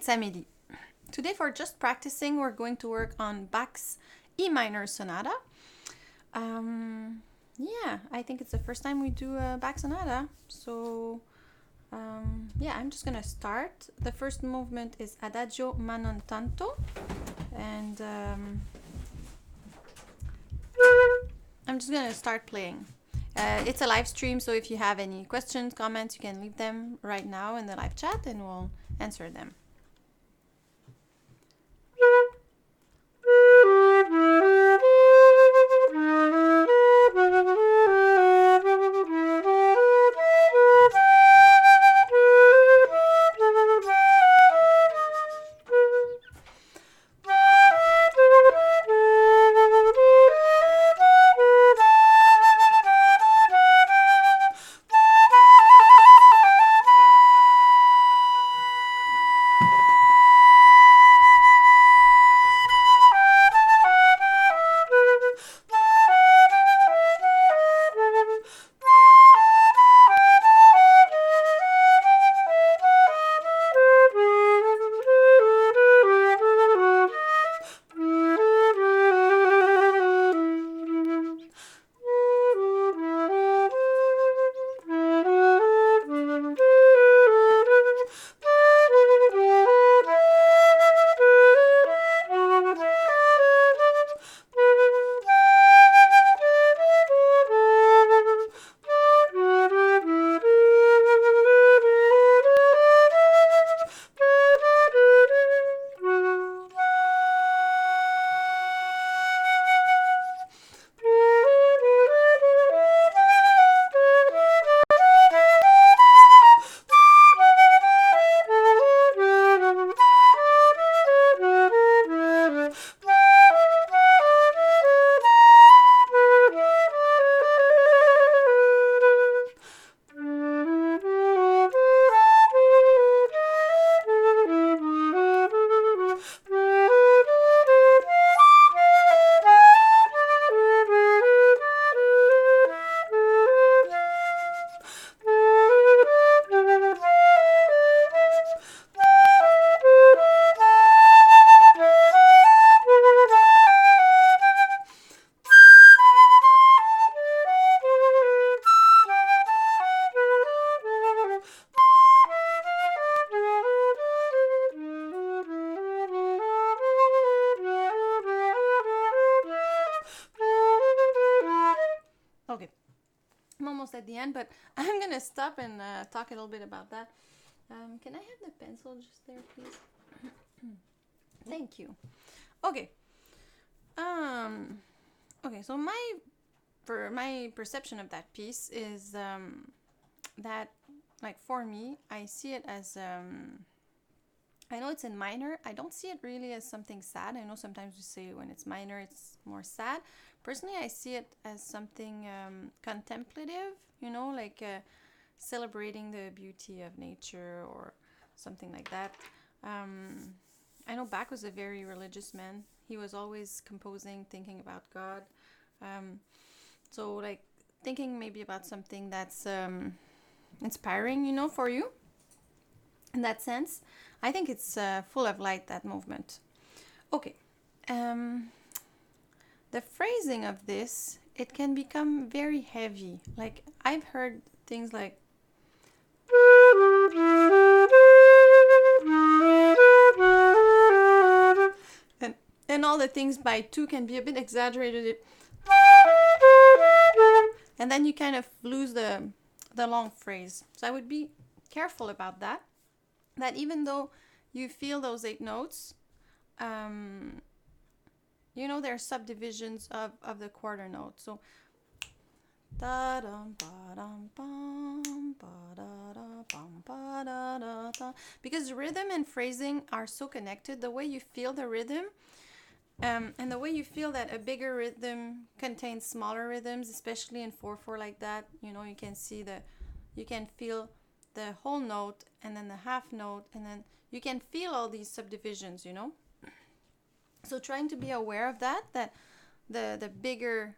it's Amelie. Today for just practicing, we're going to work on Bach's E minor Sonata. Yeah, I think it's the first time we do a Bach Sonata. So, yeah, I'm just gonna start. The first movement is Adagio ma non tanto. And I'm just gonna start playing. It's a live stream, so if you have any questions, comments, you can leave them right now in the live chat and we'll answer them. Okay, I'm almost at the end, but I'm gonna stop and talk a little bit about that. Can I have the pencil just there, please? Thank you. Okay. Okay, so my perception of that piece is that, like, for me, I see it as I know it's in minor. I don't see it really as something sad. I know sometimes we say when it's minor, it's more sad. Personally, I see it as something contemplative, like celebrating the beauty of nature or something like that. I know Bach was a very religious man. He was always composing, thinking about God. So, like, thinking maybe about something that's inspiring, for you. In that sense, I think it's full of light, that movement. Okay. The phrasing of this, it can become very heavy. Like, I've heard things like and all the things by two can be a bit exaggerated. And then you kind of lose the long phrase. So I would be careful about that. That even though you feel those 8 notes, there are subdivisions of the quarter note. So da dum ba dum bum ba da da bum ba da da da. Because rhythm and phrasing are so connected. The way you feel the rhythm, and the way you feel that a bigger rhythm contains smaller rhythms, especially in 4/4 like that. You can feel the whole note and then the half note, and then you can feel all these subdivisions. So trying to be aware of that the bigger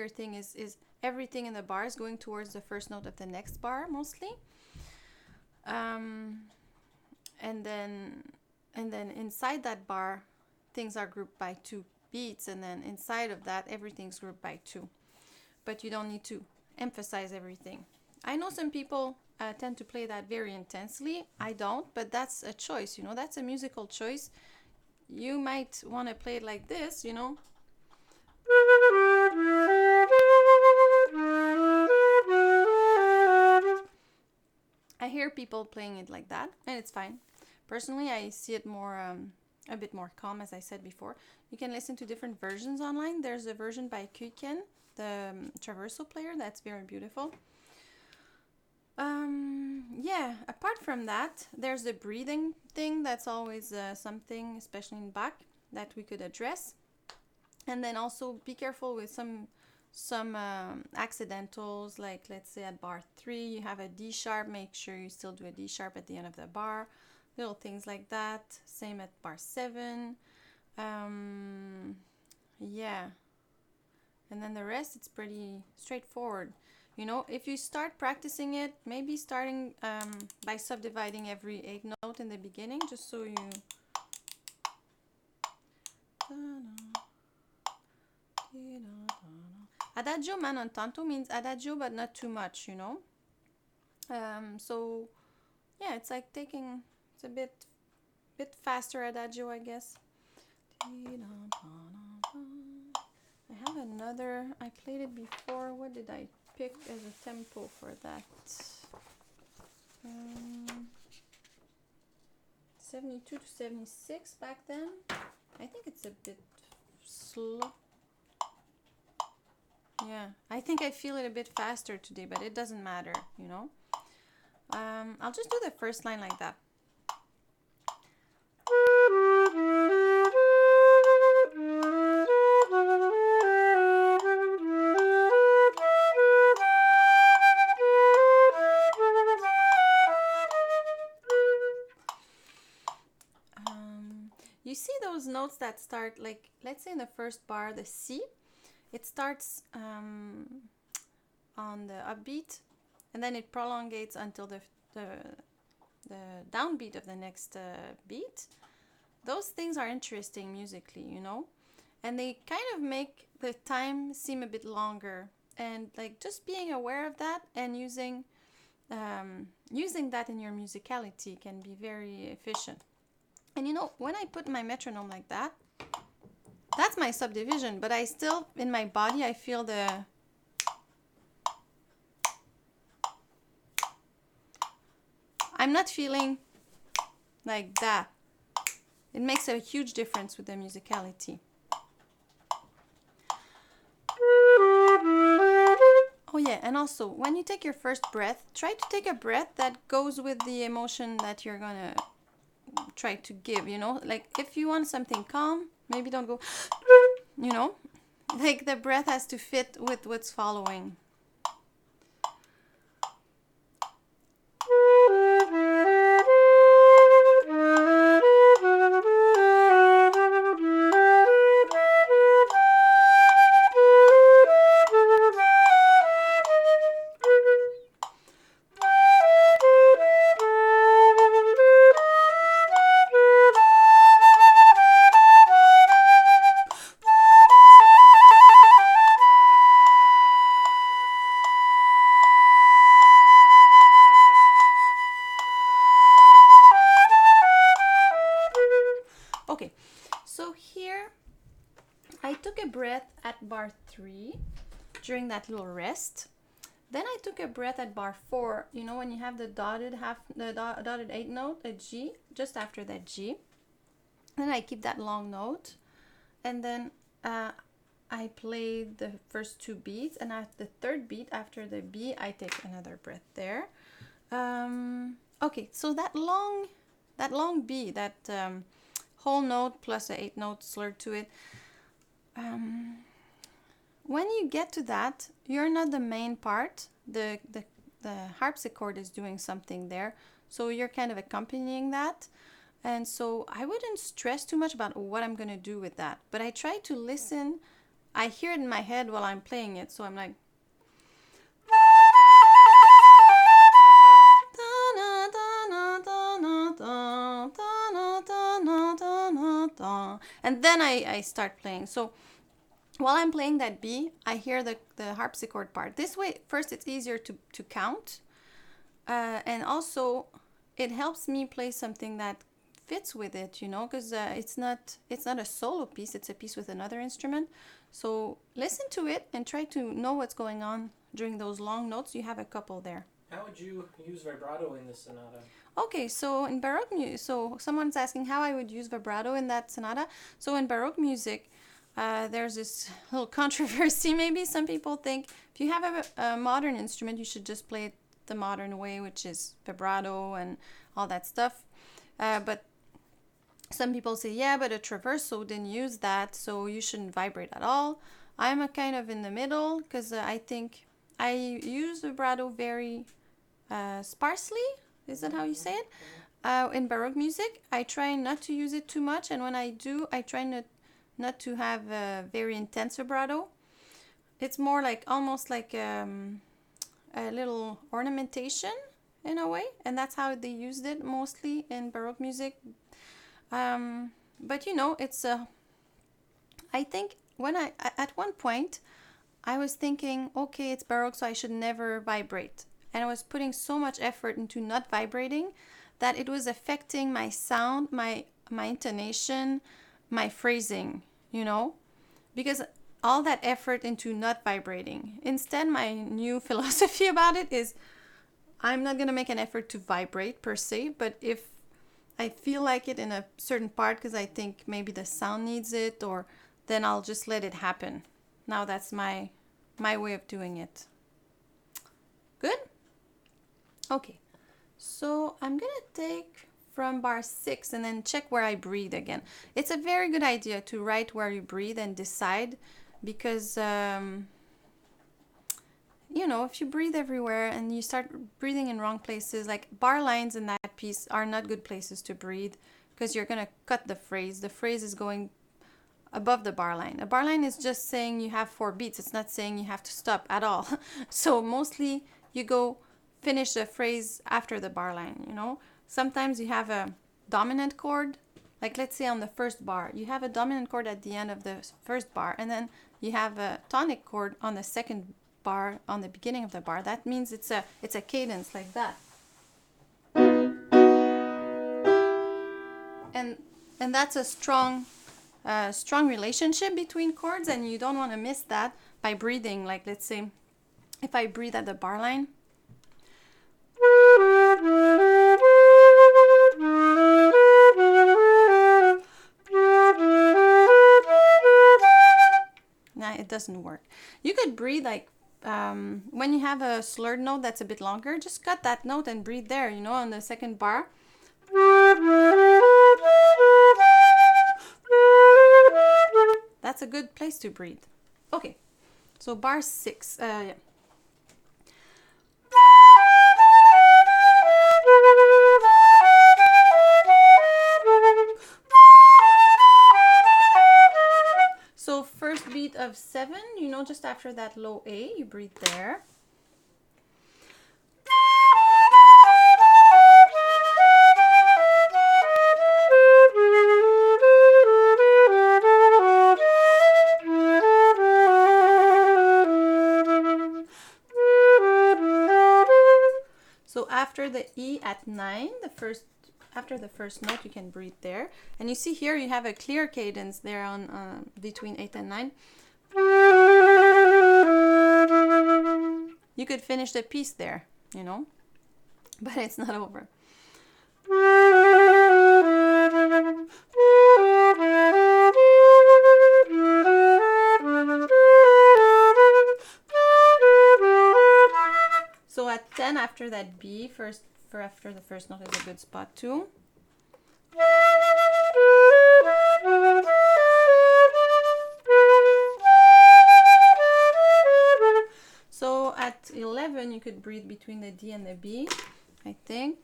thing is everything in the bar is going towards the first note of the next bar mostly. and then inside that bar, things are grouped by 2 beats, and then inside of that, everything's grouped by 2. But you don't need to emphasize everything. I know some people tend to play that very intensely. I don't, but that's a choice, you know, that's a musical choice. You might want to play it like this, you know. I hear people playing it like that, and it's fine. Personally, I see it more, a bit more calm, as I said before. You can listen to different versions online. There's a version by Kuken, the traverso player, that's very beautiful. Yeah, apart from that, there's the breathing thing. That's always something, especially in Bach, that we could address. And then also be careful with some accidentals, like let's say at bar 3 you have a D sharp, make sure you still do a D sharp at the end of the bar, little things like that. Same at bar 7. Yeah, and then the rest, it's pretty straightforward. You know, if you start practicing it, maybe starting by subdividing every 8 note in the beginning, just so you... Adagio ma non tanto means adagio but not too much, you know. So yeah, it's like taking, it's a bit faster adagio, I guess. I have another, I played it before. What did I pick as a tempo for that? 72 to 76 back then. I think it's a bit slow. Yeah, I think I feel it a bit faster today, but it doesn't matter, you know. I'll just do the first line like that. You see those notes that start, like, let's say in the first bar, the C, it starts on the upbeat, and then it prolongates until the downbeat of the next beat. Those things are interesting musically, you know, and they kind of make the time seem a bit longer. And like just being aware of that and using that in your musicality can be very efficient. And you know, when I put my metronome like that, that's my subdivision, but I still, in my body, I feel the... I'm not feeling like that. It makes a huge difference with the musicality. Oh yeah, and also, when you take your first breath, try to take a breath that goes with the emotion that you're gonna try to give, you know? Like, if you want something calm, maybe don't go, you know? Like, the breath has to fit with what's following. Okay, so here I took a breath at bar 3 during that little rest. Then I took a breath at bar 4, you know, when you have the dotted dotted 8 note, a G, just after that G. Then I keep that long note, and then I played the first 2 beats, and at the third beat after the B, I take another breath there. Okay, so that long B, that whole note plus a 8 note slur to it. When you get to that, you're not the main part. The harpsichord is doing something there, so you're kind of accompanying that. And so I wouldn't stress too much about what I'm gonna do with that. But I try to listen. I hear it in my head while I'm playing it, so I'm like. and then I start playing. So while I'm playing that B, I hear the harpsichord part. This way, first, it's easier to count, and also it helps me play something that fits with it, you know, because it's not a solo piece, it's a piece with another instrument. So listen to it and try to know what's going on during those long notes. You have a couple there. How would you use vibrato in this sonata? Okay, so in Baroque music, so someone's asking how I would use vibrato in that sonata. So in Baroque music, there's this little controversy. Maybe some people think if you have a modern instrument, you should just play it the modern way, which is vibrato and all that stuff. But some people say, yeah, but a traverso didn't use that, so you shouldn't vibrate at all. I'm a kind of in the middle, because I think I use vibrato very sparsely. Is that how you say it? In Baroque music, I try not to use it too much, and when I do, I try not to have a very intense vibrato. It's more like almost like a little ornamentation in a way, and that's how they used it mostly in Baroque music. But you know, it's I think when at one point I was thinking, okay, it's Baroque, so I should never vibrate, and I was putting so much effort into not vibrating that it was affecting my sound, my intonation, my phrasing, you know, because all that effort into not vibrating. Instead, my new philosophy about it is I'm not gonna make an effort to vibrate per se, but if I feel like it in a certain part because I think maybe the sound needs it, or then I'll just let it happen. Now that's my way of doing it. Good? Okay. So I'm going to take from bar 6 and then check where I breathe again. It's a very good idea to write where you breathe and decide, because you know, if you breathe everywhere and you start breathing in wrong places, like bar lines in that piece are not good places to breathe, because you're going to cut the phrase. The phrase is going above the bar line. A bar line is just saying you have 4 beats. It's not saying you have to stop at all. So mostly you go finish the phrase after the bar line, you know. Sometimes you have a dominant chord, like let's say on the first bar, you have a dominant chord at the end of the first bar, and then you have a tonic chord on the second bar on the beginning of the bar. That means it's a cadence like that. And that's a strong relationship between chords, and you don't want to miss that by breathing. Like let's say if I breathe at the bar line, nah, it doesn't work. You could breathe like when you have a slurred note that's a bit longer, just cut that note and breathe there, you know, on the second bar. That's a good place to breathe. Okay, so bar 6. Yeah. So first beat of 7, you know, just after that low A, you breathe there. So after the E at 9, after the first note, you can breathe there. And you see here you have a clear cadence there on between 8 and 9. You could finish the piece there, you know, but it's not over. So at 10, after that B, after the first note is a good spot too. So at 11, you could breathe between the D and the B, I think.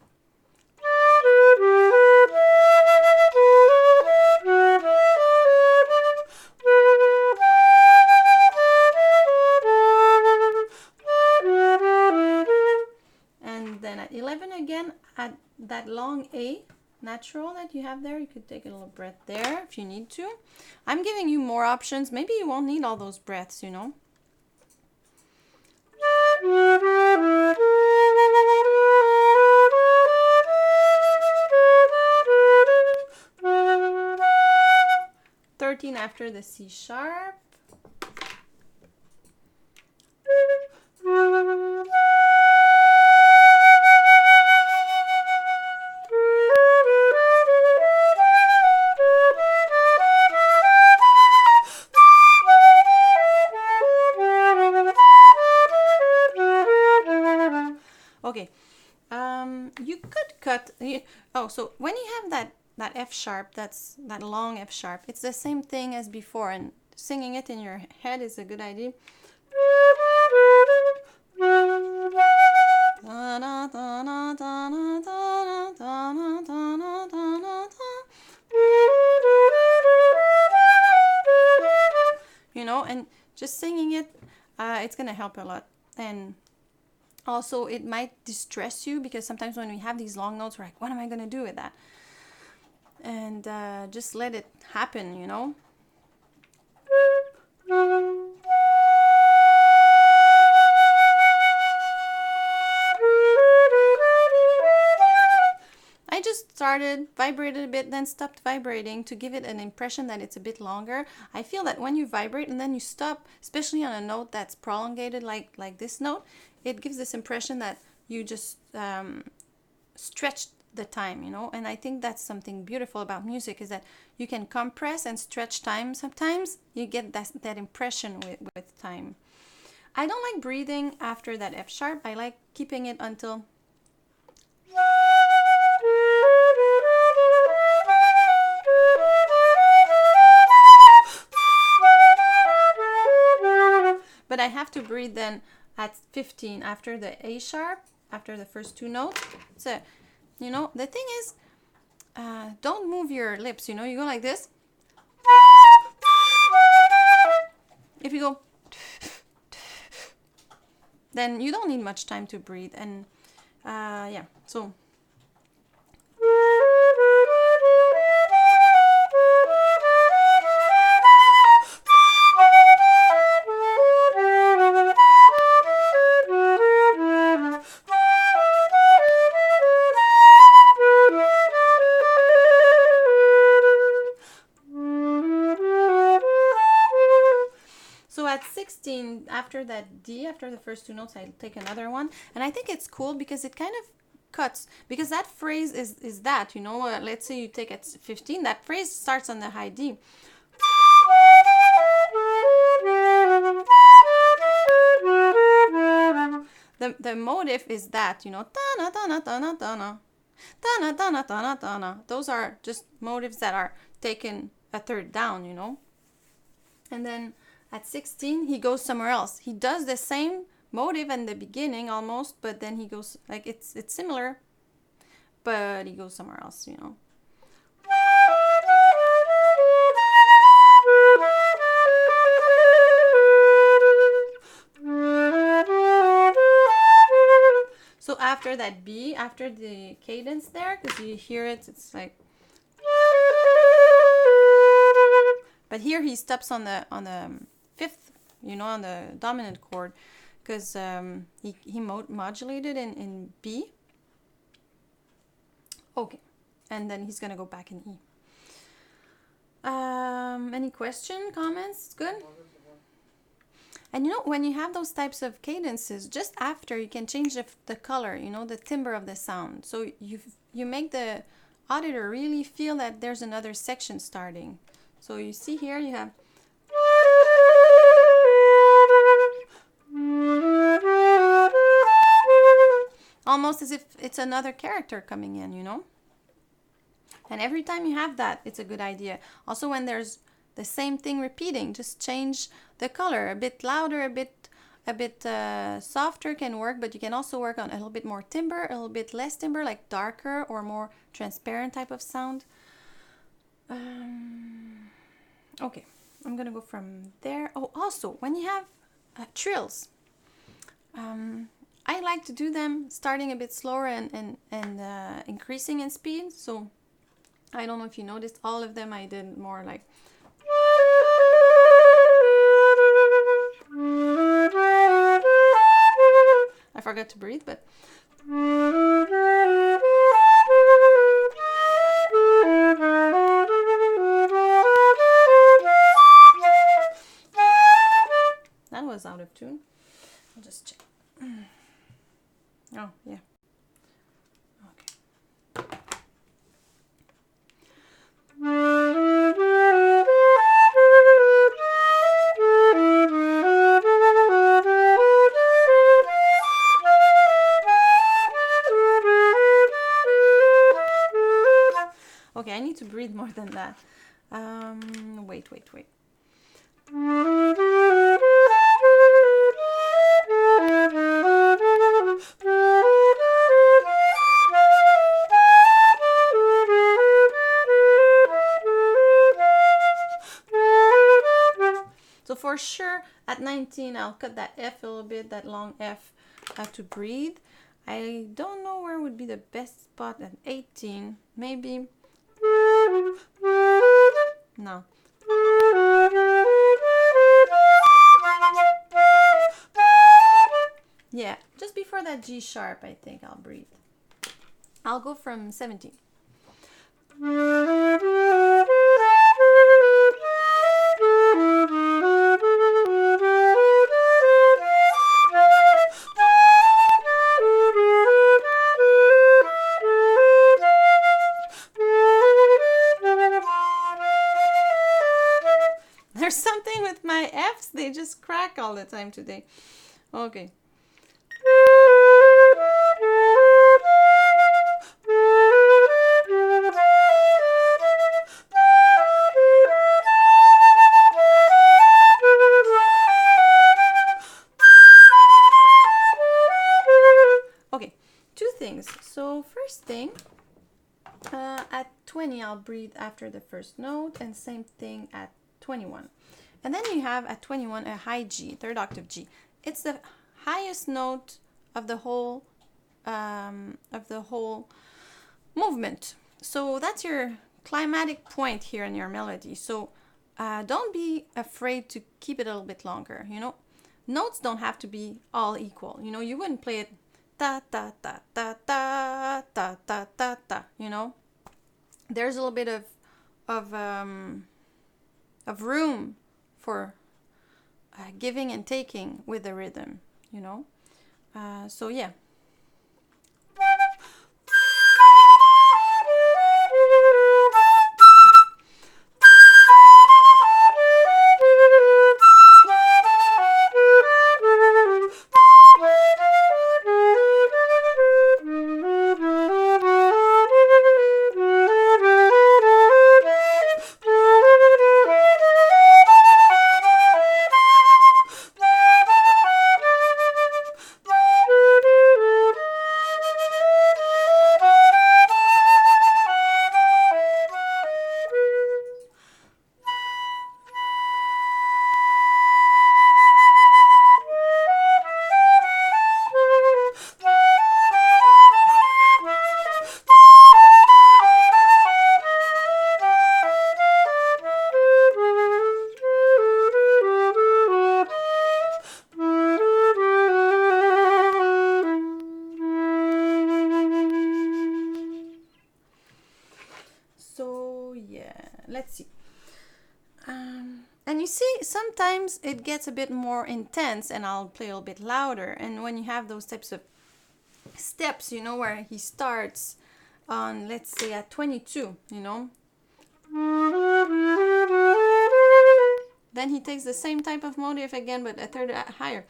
And then at 11 again, at that long A, natural that you have there. You could take a little breath there if you need to. I'm giving you more options. Maybe you won't need all those breaths, you know. After the C sharp. Okay, you could cut. Oh, so when you have that F sharp, that's that long F sharp, it's the same thing as before, and singing it in your head is a good idea. You know, and just singing it, it's gonna help a lot. And also, it might distress you because sometimes when we have these long notes, we're like, what am I going to do with that? And just let it happen, you know? I just started, vibrated a bit, then stopped vibrating to give it an impression that it's a bit longer. I feel that when you vibrate and then you stop, especially on a note that's prolongated like this note, it gives this impression that you just stretched the time, you know. And I think that's something beautiful about music, is that you can compress and stretch time. Sometimes you get that impression with time. I don't like breathing after that F sharp. I like keeping it until... But I have to breathe then at 15 after the A sharp, after the first two notes. So, you know, the thing is, don't move your lips, you know, you go like this. If you go, then you don't need much time to breathe. And yeah, so... After that D, after the first two notes, I take another one, and I think it's cool because it kind of cuts, because that phrase is that, you know, let's say you take at 15, that phrase starts on the high D. The motif is that, you know, ta-na, ta-na, ta-na, ta-na, ta-na, ta-na, ta-na, ta-na. Those are just motifs that are taken a third down, you know. And then at 16, he goes somewhere else. He does the same motive in the beginning almost, but then he goes, like, it's similar, but he goes somewhere else, you know. So after that B, after the cadence there, because you hear it, it's like... But here he stops on the fifth, you know, on the dominant chord, because he modulated in B. Okay, and then he's gonna go back in E. Any question, comments? Good. And you know, when you have those types of cadences, just after you can change the color, you know, the timbre of the sound. So you make the auditor really feel that there's another section starting. So you see here you have... almost as if it's another character coming in, you know. And every time you have that, it's a good idea. Also, when there's the same thing repeating, just change the color. A bit louder, a bit softer can work, but you can also work on a little bit more timbre, a little bit less timbre, like darker or more transparent type of sound. Okay, I'm gonna go from there. Oh, also, when you have trills, I like to do them starting a bit slower and increasing in speed. So I don't know if you noticed, all of them I did more like. I forgot to breathe, but. That was out of tune. I'll just check. Oh, yeah. Okay, I need to breathe more than that. Wait. So for sure, at 19, I'll cut that F a little bit, that long F, to breathe. I don't know where would be the best spot at 18. Maybe. No. Yeah, just before that G sharp, I think I'll breathe. I'll go from 17. There's something with my Fs, they just crack all the time today. Okay. Okay, two things. So first thing, at 20 I'll breathe after the first note, and same thing at 21. And then you have at 21 a high G, third octave G. It's the highest note of the whole movement. So that's your climatic point here in your melody. So don't be afraid to keep it a little bit longer. You know, notes don't have to be all equal. You know, you wouldn't play it ta ta ta ta ta ta ta ta ta. You know, there's a little bit of room for giving and taking with the rhythm, you know. So yeah. Let's see. And you see, sometimes it gets a bit more intense and I'll play a little bit louder. And when you have those types of steps, you know, where he starts on, let's say at 22, you know. Then he takes the same type of motif again, but a third higher.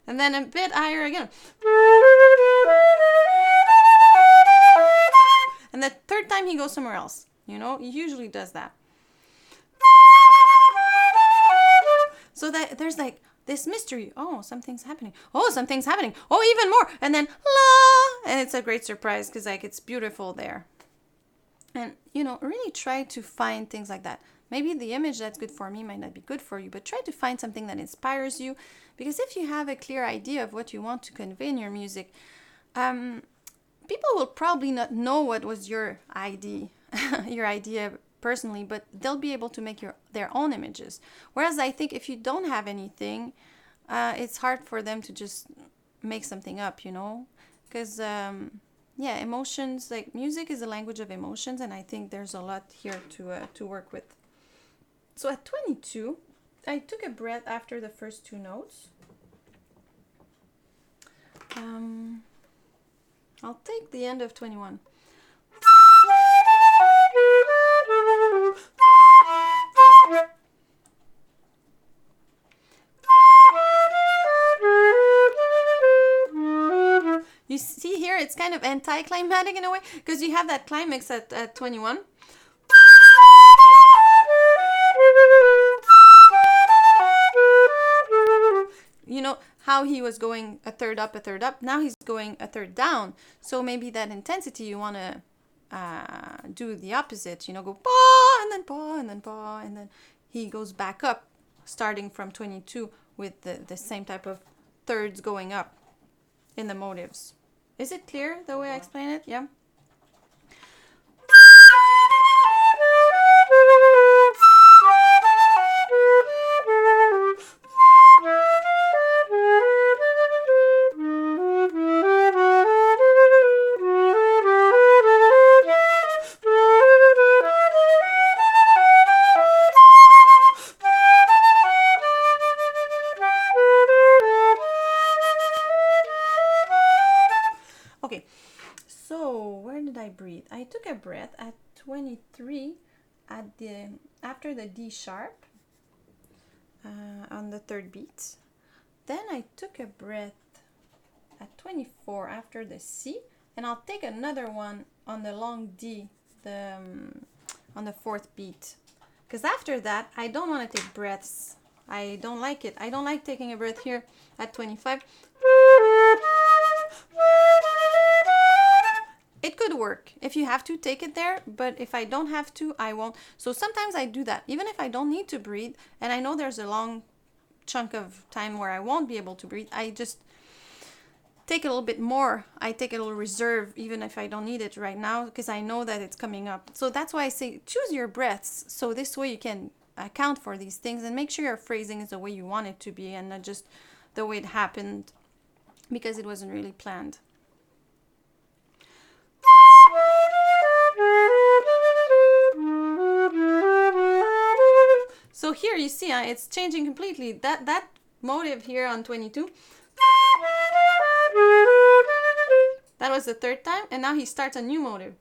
And then a bit higher again. And the third time he goes somewhere else. You know, he usually does that. So that there's like this mystery. Oh, something's happening. Oh, something's happening. Oh, even more. And then la, and it's a great surprise because like it's beautiful there. And you know, really try to find things like that. Maybe the image that's good for me might not be good for you, but try to find something that inspires you. Because if you have a clear idea of what you want to convey in your music, people will probably not know what was your idea, your idea personally, but they'll be able to make their own images. Whereas I think if you don't have anything, it's hard for them to just make something up, you know, because yeah, emotions, like music is a language of emotions, and I think there's a lot here to work with. So at 22, I took a breath after the first two notes. I'll take the end of 21. You see here, it's kind of anti-climatic in a way, because you have that climax at 21. You know how he was going a third up, now he's going a third down. So maybe that intensity, you want to do the opposite, you know, go pa and then pa and then pa, and then he goes back up, starting from 22 with the same type of thirds going up in the motives. Is it clear the way I explain it? Yeah. Okay, so where did I breathe? I took a breath at 23 after the D sharp on the third beat. Then I took a breath at 24 after the C, and I'll take another one on the long D, on the fourth beat. Because after that, I don't want to take breaths. I don't like it. I don't like taking a breath here at 25. It could work. If you have to, take it there, but if I don't have to, I won't. So sometimes I do that, even if I don't need to breathe, and I know there's a long chunk of time where I won't be able to breathe, I just take a little bit more. I take a little reserve, even if I don't need it right now, because I know that it's coming up. So that's why I say choose your breaths, so this way you can account for these things and make sure your phrasing is the way you want it to be and not just the way it happened because it wasn't really planned. So here you see it's changing completely. That motive here on 22, that was the third time, and now he starts a new motive.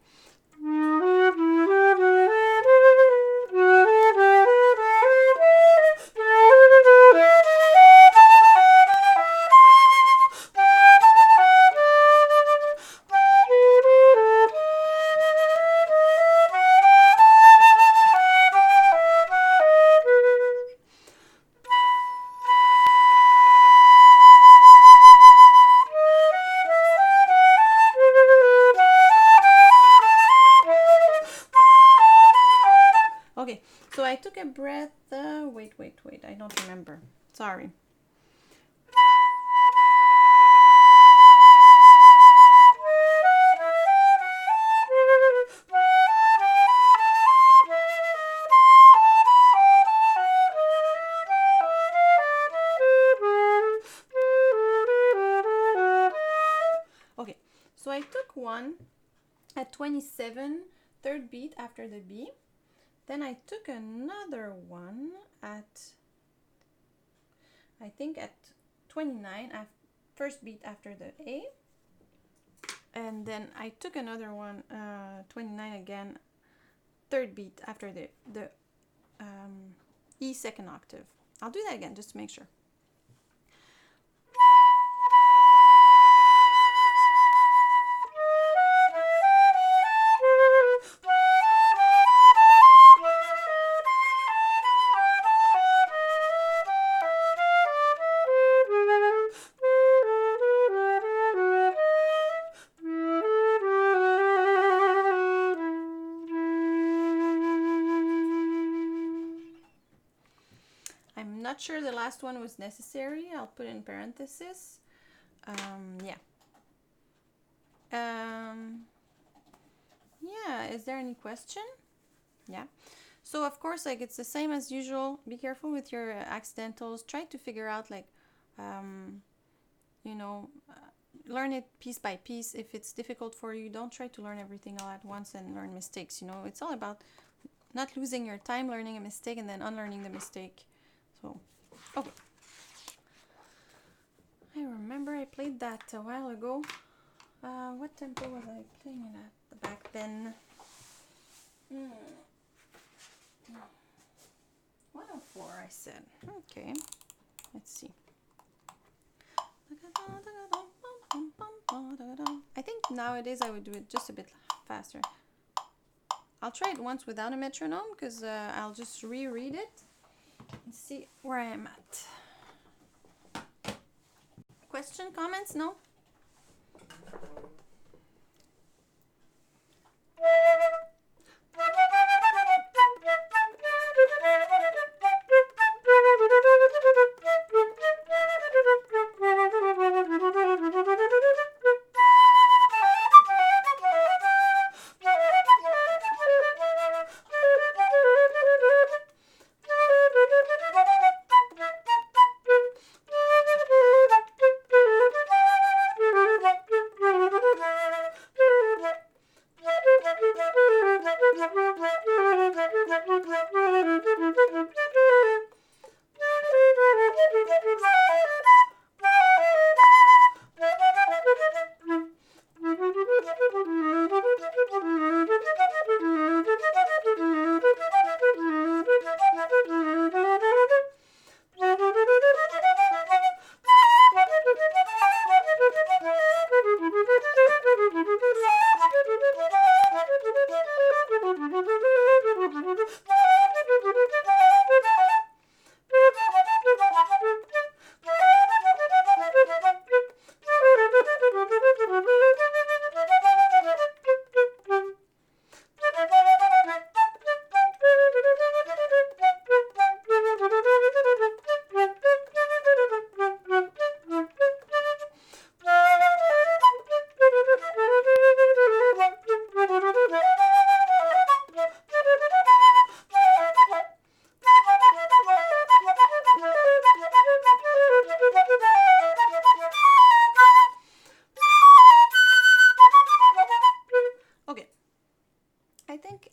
Okay, so I took a breath. Wait, I don't remember. Sorry. Okay, so I took one at 27, third beat after the B. Then I took another one at, I think at 29, first beat after the A. And then I took another one, 29 again, third beat after the E second octave. I'll do that again just to make sure. I'm not sure the last one was necessary. I'll put in parenthesis. Yeah. Yeah, is there any question? Yeah. So of course, like it's the same as usual. Be careful with your accidentals. Try to figure out like, you know, learn it piece by piece. If it's difficult for you, don't try to learn everything all at once and learn mistakes. You know, it's all about not losing your time learning a mistake and then unlearning the mistake. So, okay. I remember I played that a while ago. What tempo was I playing it at back then? 104, I said. Okay, let's see. I think nowadays I would do it just a bit faster. I'll try it once without a metronome because I'll just reread it and see where I am at. Question, comments? No?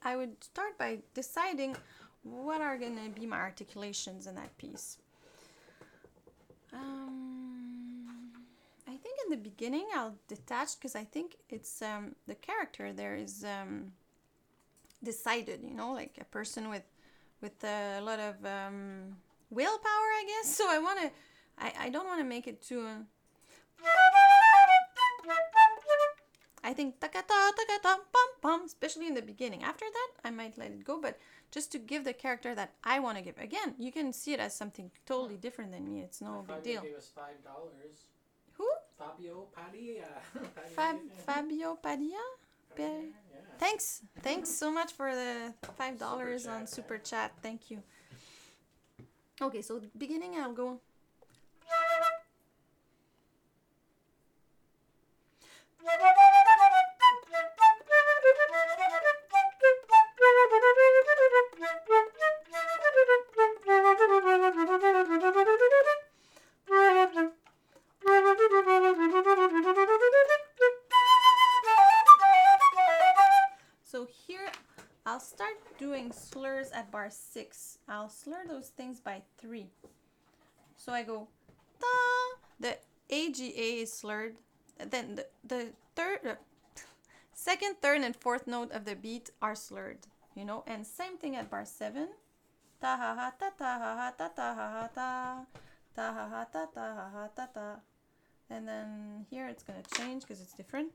I would start by deciding what are going to be my articulations in that piece. I think in the beginning I'll detach because I think it's the character there is decided, you know, like a person with a lot of willpower, I guess. So I don't want to make it too. I think takata takata pum pum, especially in the beginning. After that, I might let it go, but just to give the character that I want to give. Again, you can see it as something totally different than me. It's no big deal. It was $5. Who? Fabio Padilla. Fabio Padilla? Yeah. Thanks so much for the $5 on Super Chat. Thank you. Okay, so beginning I'll go. So here I'll start doing slurs at bar 6. I'll slur those things by 3. So I go ta. The AGA is slurred. Then the second, third, and fourth note of the beat are slurred, you know. And same thing at bar 7. Ta ha ha ta ta ha ha ta ta ha ha ta ta ha ha ta ta ha ha ta ta. And then here it's gonna change because it's different.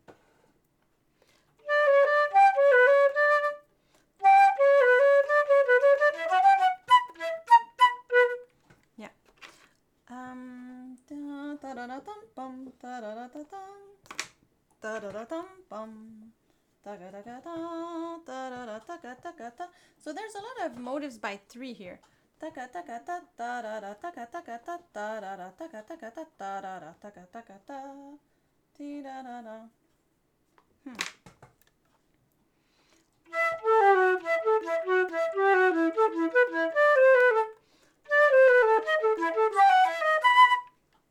Yeah. So there's a lot of motives by 3 here.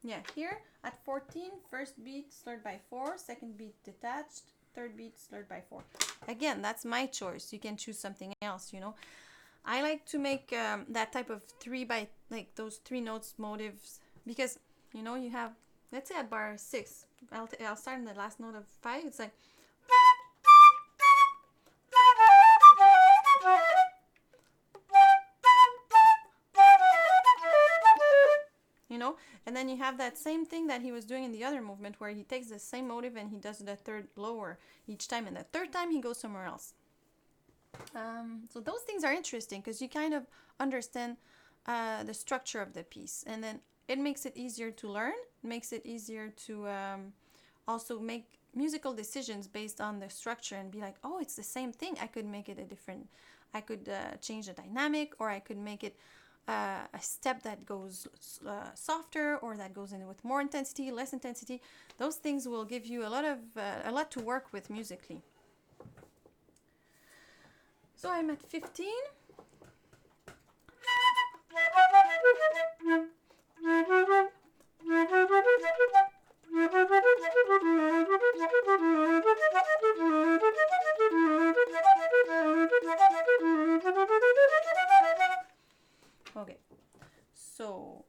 Yeah, here at 14, first beat slurred by 4, second beat detached, third beat slurred by 4. Again, that's my choice. You can choose something else, you know. I like to make that type of 3 by, like those 3 notes motives, because, you know, you have, let's say at bar 6, I'll start in the last note of 5, it's like, you know, and then you have that same thing that he was doing in the other movement, where he takes the same motive and he does the third lower each time, and the third time he goes somewhere else. So those things are interesting because you kind of understand the structure of the piece, and then it makes it easier to learn. It makes it easier to also make musical decisions based on the structure and be like, oh, it's the same thing. I could make it a different, I could change the dynamic, or I could make it a step that goes softer, or that goes in with more intensity, less intensity. Those things will give you a lot to work with musically. So I'm at 15. Okay, so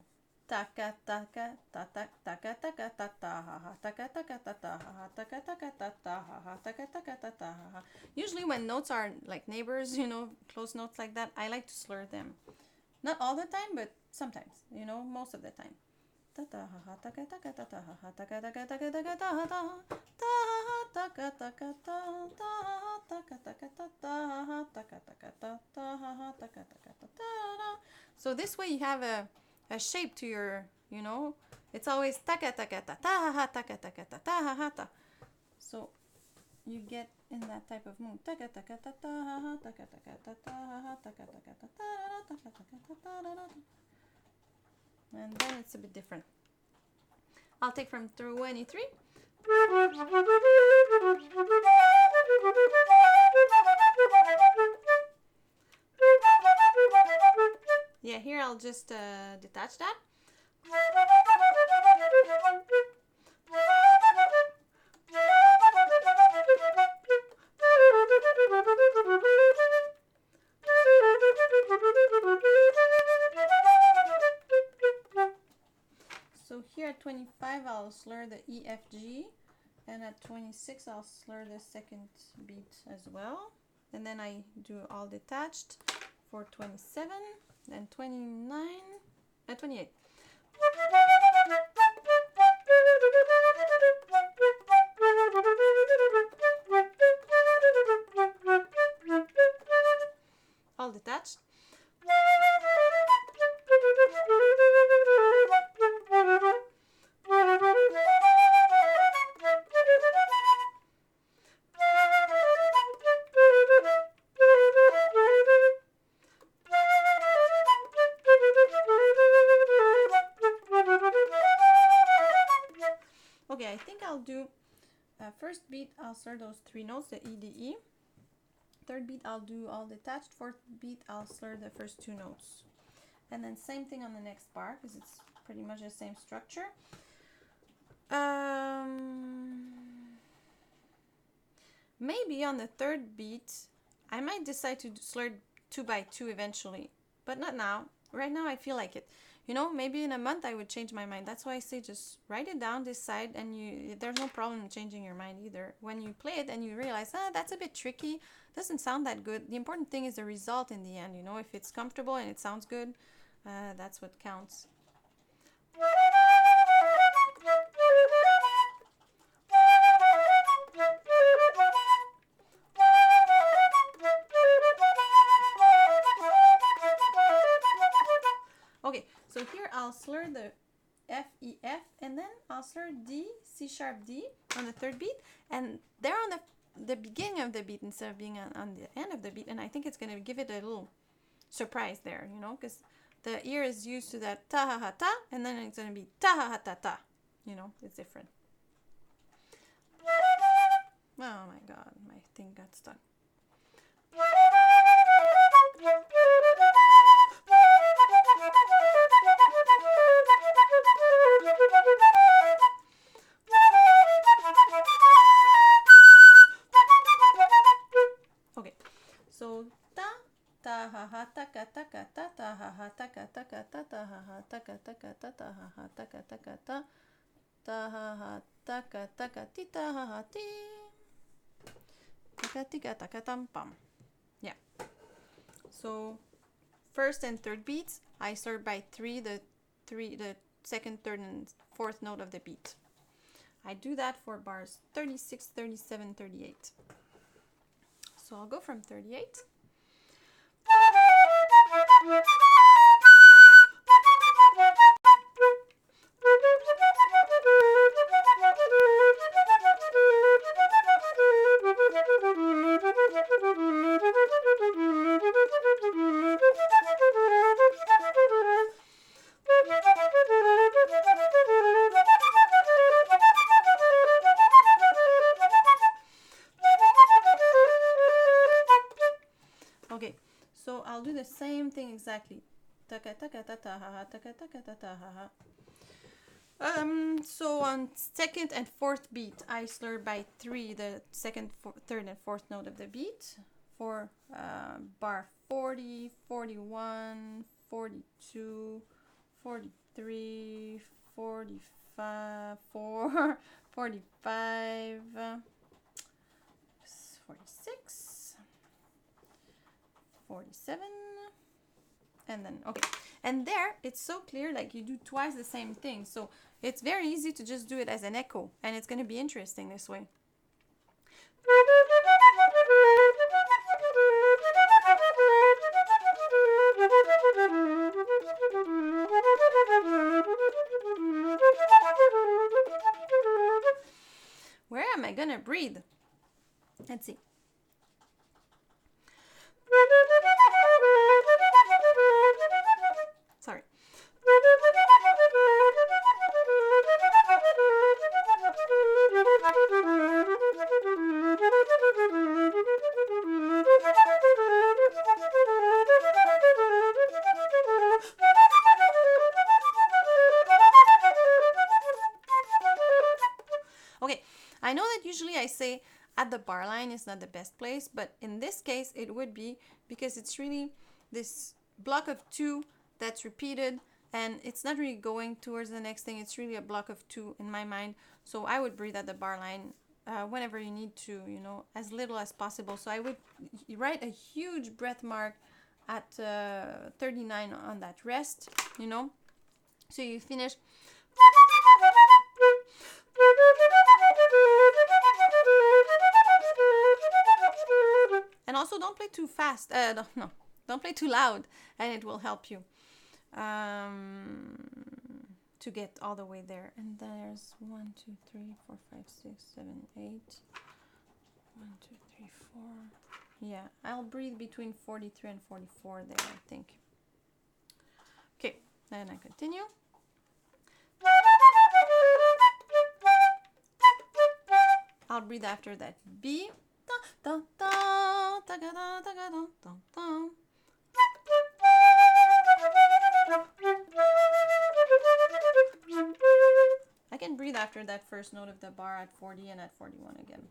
taka taka ta ta taka taka ta ta ha ha taka taka ta ta ha ha taka taka ta ta ha ha taka taka ta ta ha ha. Usually when notes are like neighbors, you know, close notes like that, I like to slur them. Not all the time, but sometimes, you know, most of the time. Ta ta ha ha taka taka ta ta ha ha taka taka taka taka ta ha ta ta ha taka taka ta ta ha taka taka ta ta ha taka taka ta ta ha taka taka ta ta. So this way you have a shape to your, you know, it's always taka taka ta ta ha taka taka ta ta ha ta. So you get in that type of mood. Taka taka ta ta ha taka taka ta ta ha taka taka ta ta taka taka ta ta. And then it's a bit different. I'll take from 23. Yeah, here I'll just detach that. So here at 25 I'll slur the E, F, G, and at 26 I'll slur the second beat as well, and then I do all detached for 27, then 29, and 28. All detached. Okay, I think I'll do first beat, I'll slur those 3 notes, the E, D, E. Third beat, I'll do all detached. Fourth beat, I'll slur the first 2 notes. And then same thing on the next bar, because it's pretty much the same structure. Maybe on the third beat, I might decide to slur 2 by 2 eventually, but not now. Right now, I feel like it. You know, maybe in a month I would change my mind. That's why I say just write it down, decide, and there's no problem changing your mind either. When you play it and you realize, that's a bit tricky, doesn't sound that good. The important thing is the result in the end. You know, if it's comfortable and it sounds good, that's what counts. Okay, so here I'll slur the F, E, F, and then I'll slur D, C sharp, D on the third beat, and they're on the beginning of the beat instead of being on the end of the beat, and I think it's going to give it a little surprise there, you know, because the ear is used to that ta ha ha ta, and then it's going to be ta ha ha ta ta, you know, it's different. Oh my god, my thing got stuck. Okay, so ta ta ha ha ta ka ta ka ta ta ha ha ta ka ta ka ta ta ha ha ta ka ta ka ta ta ha ha ta ka ta ka ta ta ha ha ta ka ta ka ti ta ha ha ti ta ka ti ka ta ka tam pam. Yeah. So first and third beats, I start by the second, third, and fourth note of the beat. I do that for bars 36, 37, 38. So I'll go from 38. Okay, so I'll do the same thing exactly. So on second and fourth beat, I slur by 3 the second, third, and fourth note of the beat. For bar 40, 41, 42, 43, 45, 4, 45, 46, 47, and then, okay. And there, it's so clear, like you do twice the same thing. So it's very easy to just do it as an echo, and it's going to be interesting this way. Where am I going to breathe? Let's see. Sorry. Okay, I know that usually I say at the bar line is not the best place, but in this case it would be, because it's really this block of 2 that's repeated, and it's not really going towards the next thing. It's really a block of 2 in my mind. So I would breathe at the bar line whenever you need to, you know, as little as possible. So I would write a huge breath mark at 39 on that rest, you know. So you finish. And also don't play too fast. Don't play too loud, and it will help you to get all the way there. And there's 1, 2, 3, 4, 5, 6, 7, 8. 1, 2, 3, 4. Yeah, I'll breathe between 43 and 44 there, I think. Okay, then I continue. I'll breathe after that B. I can breathe after that first note of the bar at 40 and at 41 again.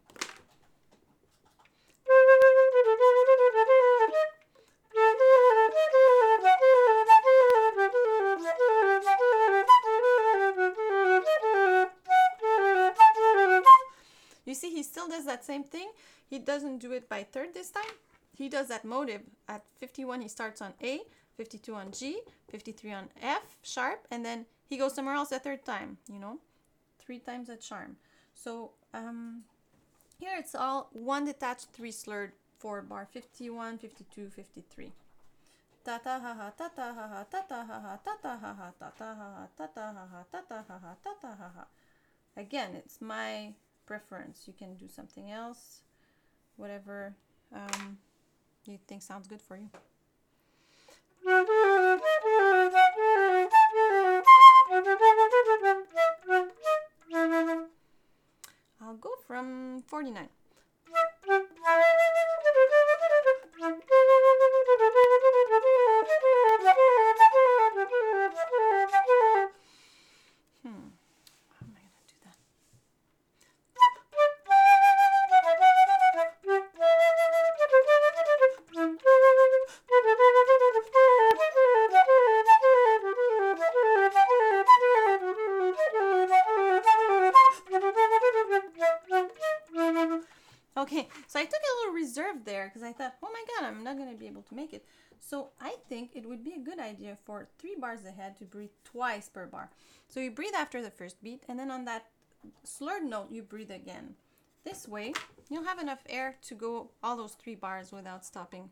You see, he still does that same thing. He doesn't do it by third this time. He does that motive at 51. He starts on A, 52 on G, 53 on F sharp, and then he goes somewhere else a third time, you know, 3 times that charm. So here it's all 1 detached, 3 slurred for bar 51, 52, 53. Ta ta ha ha ta ta ha ha ta ta ha ha ta ta ha ha ta ta ha ha ta ta ha ha ta ta ha ha ta ta ha ha. Again, it's my preference. You can do something else, whatever you think sounds good for you. I'll go from 49. Okay, so I took a little reserve there because I thought, oh my god, I'm not going to be able to make it. So I think it would be a good idea for 3 bars ahead to breathe twice per bar. So you breathe after the first beat, and then on that slurred note, you breathe again. This way, you'll have enough air to go all those 3 bars without stopping.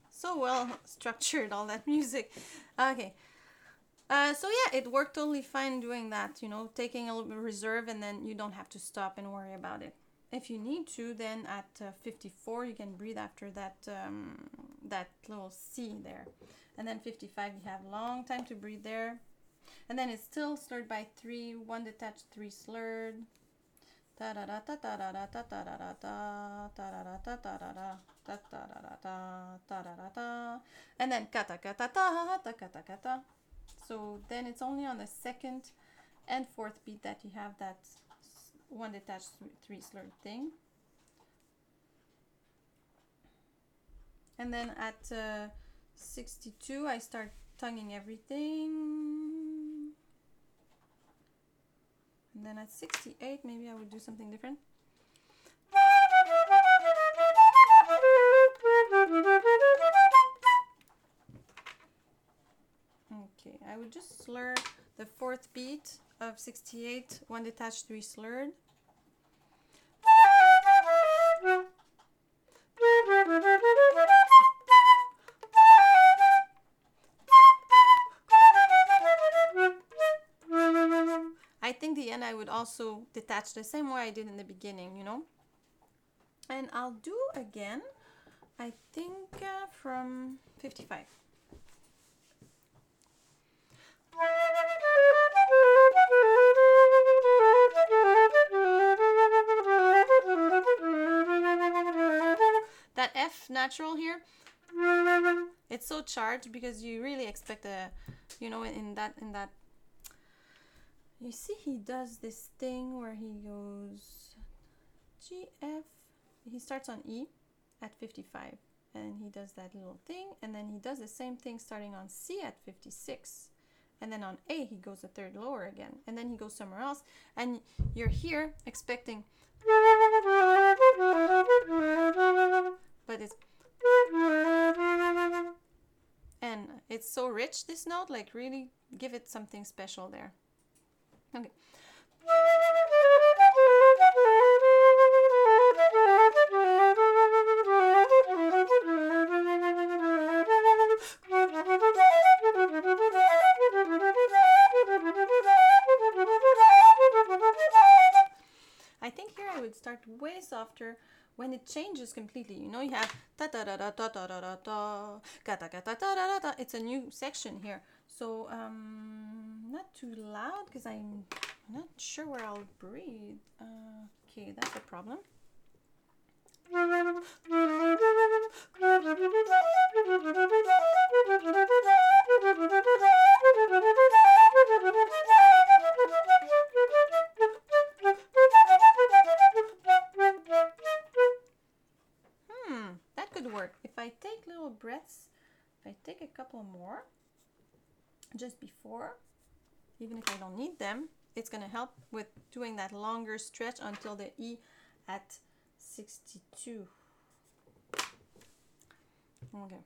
So well structured, all that music. Okay. So yeah, it worked totally fine doing that, you know, taking a little bit of reserve, and then you don't have to stop and worry about it. If you need to, then at 54, you can breathe after that that little C there. And then 55, you have long time to breathe there. And then it's still slurred by 3, 1 detached, 3 slurred. Da da da da da da da da da da da da da da da da da, and then kata kata ta ta kata kata. So then it's only on the second and fourth beat that you have that 1 detached, 3 slurred thing. And then at 62, I start tonguing everything. And then at 68, maybe I would do something different. Okay, I would just slur the fourth beat of 68, 1 detached, 3 slurred. I think the end I would also detach the same way I did in the beginning, you know. And I'll do again, I think from 55. That F natural here, it's so charged because you really expect a, you know, in that, you see he does this thing where he goes G, F, he starts on E at 55, and he does that little thing, and then he does the same thing starting on C at 56, and then on A he goes a third lower again, and then he goes somewhere else, and you're here expecting, but it's, and it's so rich, this note, like really give it something special there. Okay. I think here I would start way softer when it changes completely. You know, you have ta ta da da ta ta da da ta ka ta ka ta ta da da ta. It's a new section here, so not too loud because I'm not sure where I'll breathe. Okay, that's a problem. That could work. If I take little breaths, if I take a couple more just before, even if I don't need them, it's going to help with doing that longer stretch until the E at 62. Okay.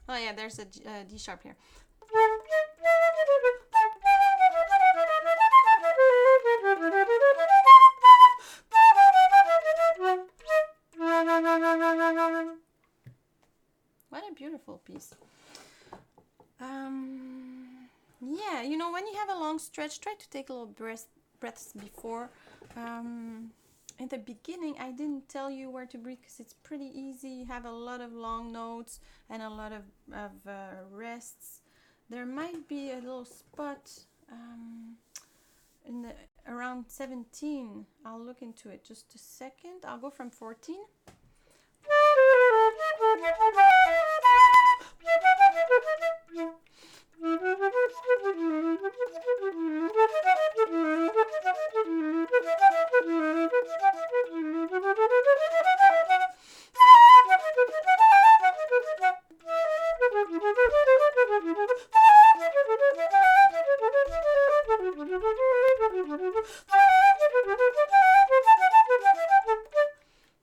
Oh yeah, there's a D sharp here. piece. Yeah, you know, when you have a long stretch, try to take a little breaths before. In the beginning, I didn't tell you where to breathe because it's pretty easy. You have a lot of long notes and a lot of rests. There might be a little spot in the around 17. I'll look into it just a second. I'll go from 14.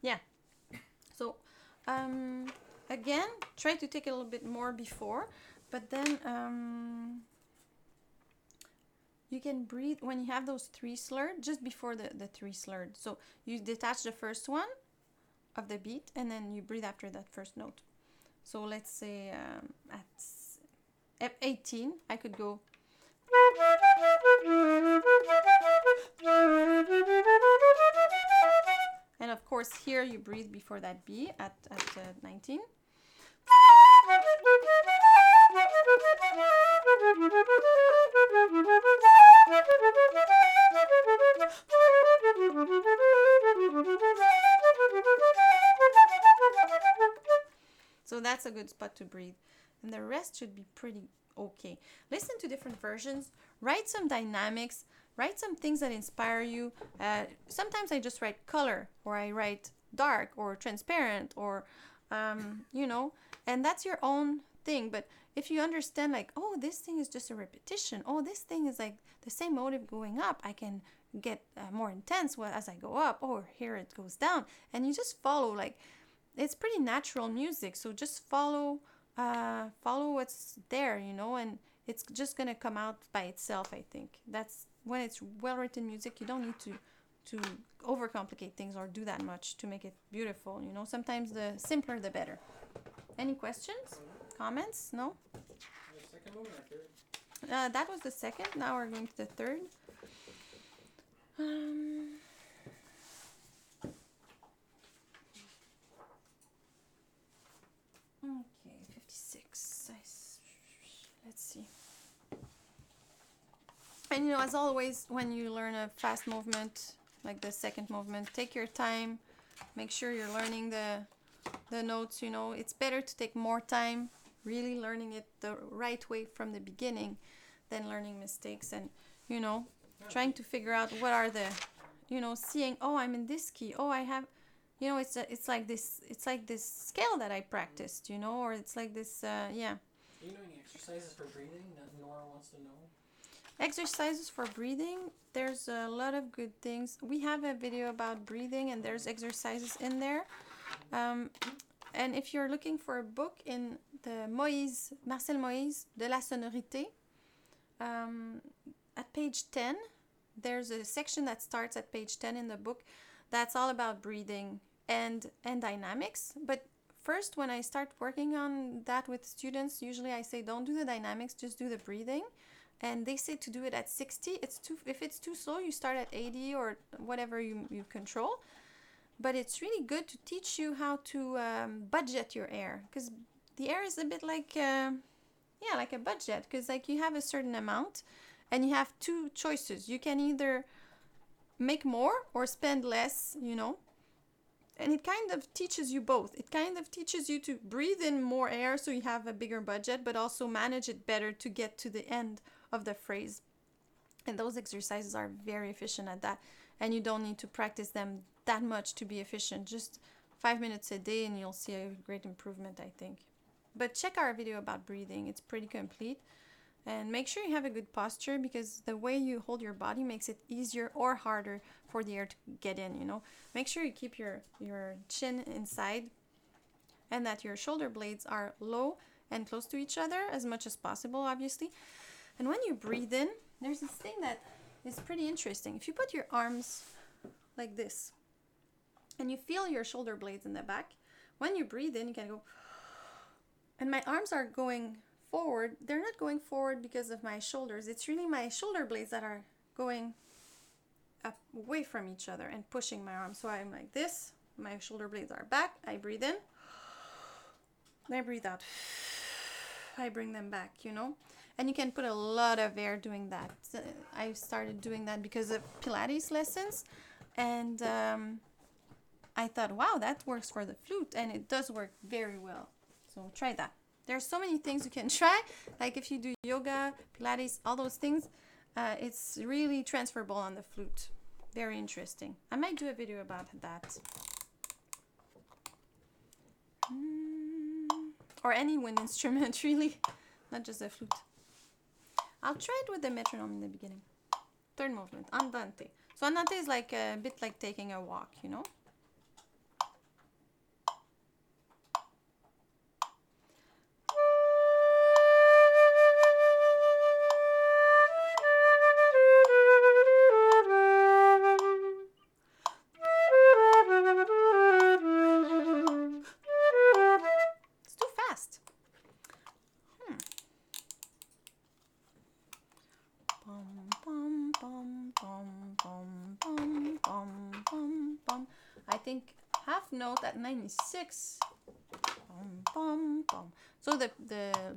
Yeah. So again, try to take a little bit more before, but then you can breathe when you have those three slurred, just before the three slurred. So you detach the first one of the beat and then you breathe after that first note. So let's say at 18, I could go. And of course here you breathe before that B at 19. So that's a good spot to breathe. And the rest should be pretty okay. Listen to different versions. Write some dynamics. Write some things that inspire you. Sometimes I just write color, or I write dark or transparent, or, you know, and that's your own thing. But if you understand, like, oh, this thing is just a repetition. Oh, this thing is like the same motive going up. I can get more intense as I go up. Oh, here it goes down. And you just follow, like, it's pretty natural music. So just follow what's there, you know, and it's just going to come out by itself, I think. That's when it's well-written music, you don't need to overcomplicate things or do that much to make it beautiful, you know. Sometimes the simpler, the better. Any questions? Comments? No? The second movement or third? That was the second. Now we're going to the third. Okay, 56. Let's see. And you know, as always, when you learn a fast movement, like the second movement, take your time. Make sure you're learning the notes, you know. It's better to take more time really learning it the right way from the beginning than learning mistakes and, you know, trying to figure out what are the, you know, seeing, oh, I'm in this key. Oh, I have, you know, it's like this scale that I practiced, you know, or it's like this, yeah. Are you doing exercises for breathing that Nora wants to know? Exercises for breathing, there's a lot of good things. We have a video about breathing and there's exercises in there. And if you're looking for a book in the Marcel Moïse, De la Sonorité, at page 10, there's a section that starts at page 10 in the book that's all about breathing and dynamics. But first, when I start working on that with students, usually I say don't do the dynamics, just do the breathing. And they say to do it at 60. If it's too slow, you start at 80 or whatever you control. But it's really good to teach you how to budget your air, because the air is a bit like, like a budget, because like you have a certain amount and you have two choices. You can either make more or spend less, you know, and it kind of teaches you both. It kind of teaches you to breathe in more air so you have a bigger budget, but also manage it better to get to the end of the phrase. And those exercises are very efficient at that, and you don't need to practice them that much to be efficient. Just 5 minutes a day and you'll see a great improvement, I think. But check our video about breathing. It's pretty complete. And make sure you have a good posture, because the way you hold your body makes it easier or harder for the air to get in, you know. Make sure you keep your chin inside and that your shoulder blades are low and close to each other as much as possible, obviously. And when you breathe in, there's this thing that is pretty interesting. If you put your arms like this and you feel your shoulder blades in the back, when you breathe in, you can go, And my arms are going forward. They're not going forward because of my shoulders. It's really my shoulder blades that are going up away from each other and pushing my arms. So I'm like this. My shoulder blades are back. I breathe in. I breathe out. I bring them back, you know. And you can put a lot of air doing that. I started doing that because of Pilates lessons. And I thought, wow, that works for the flute. And it does work very well. So try that. There's so many things you can try. Like if you do yoga, Pilates, all those things, it's really transferable on the flute. Very interesting. I might do a video about that. Or any wind instrument, really. Not just a flute. I'll try it with the metronome in the beginning. Third movement, andante. So andante is like a bit like taking a walk, you know? It's too fast. Bum, bum, bum, bum, bum, bum, bum, bum, bum. I think half note at 96. Bum, bum, bum. So the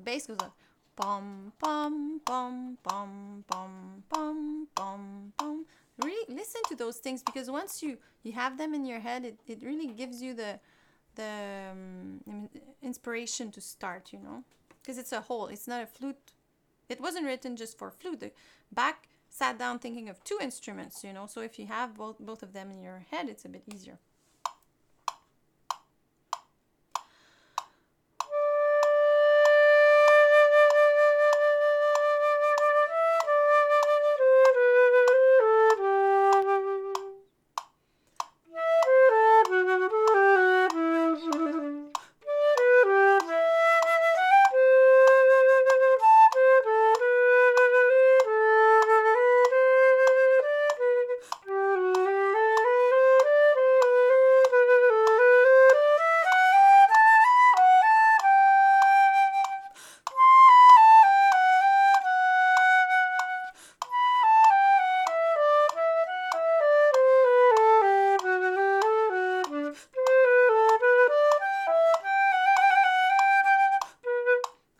bass goes up. Bum, bum, bum, bum, bum, bum, bum, bum. Really listen to those things, because once you have them in your head, it really gives you the inspiration to start, you know, because it's a whole. It's not a flute. It wasn't written just for flute. Bach sat down thinking of two instruments, you know, so if you have both of them in your head, it's a bit easier.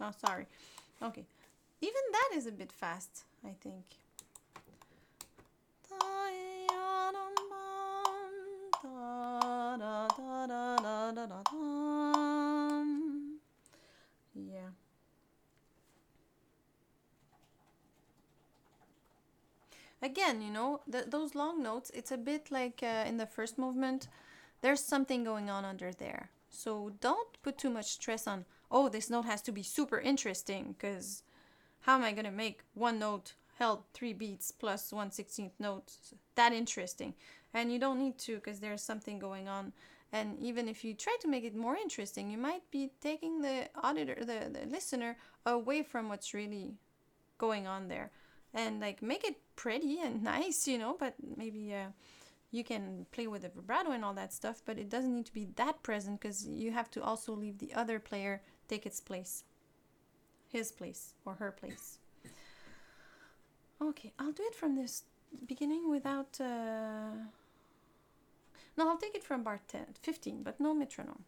Oh, sorry. Okay. Even that is a bit fast, I think. Yeah. Again, you know, those long notes, it's a bit like in the first movement, there's something going on under there. So don't put too much stress on, oh, this note has to be super interesting, because how am I going to make one note held 3 beats plus 1/16th note that interesting? And you don't need to, because there's something going on. And even if you try to make it more interesting, you might be taking the auditor, the listener, away from what's really going on there. And like make it pretty and nice, you know, but maybe you can play with the vibrato and all that stuff, but it doesn't need to be that present, because you have to also leave the other player take its place, his place or her place. Okay, I'll do it from this beginning without no, I'll take it from bar 15, but no metronome.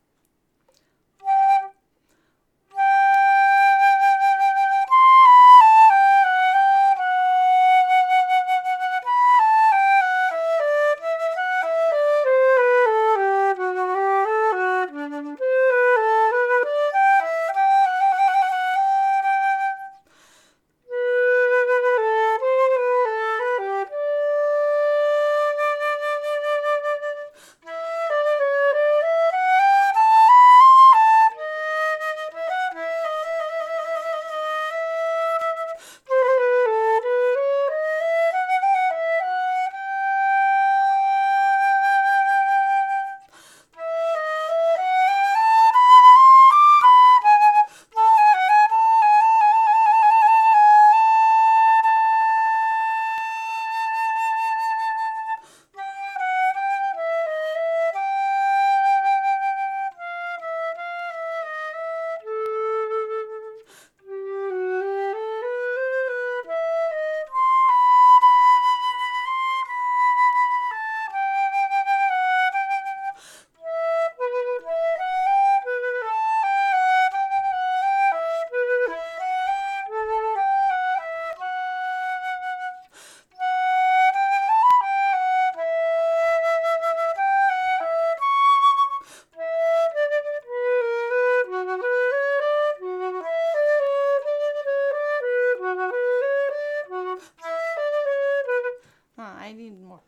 I needed more.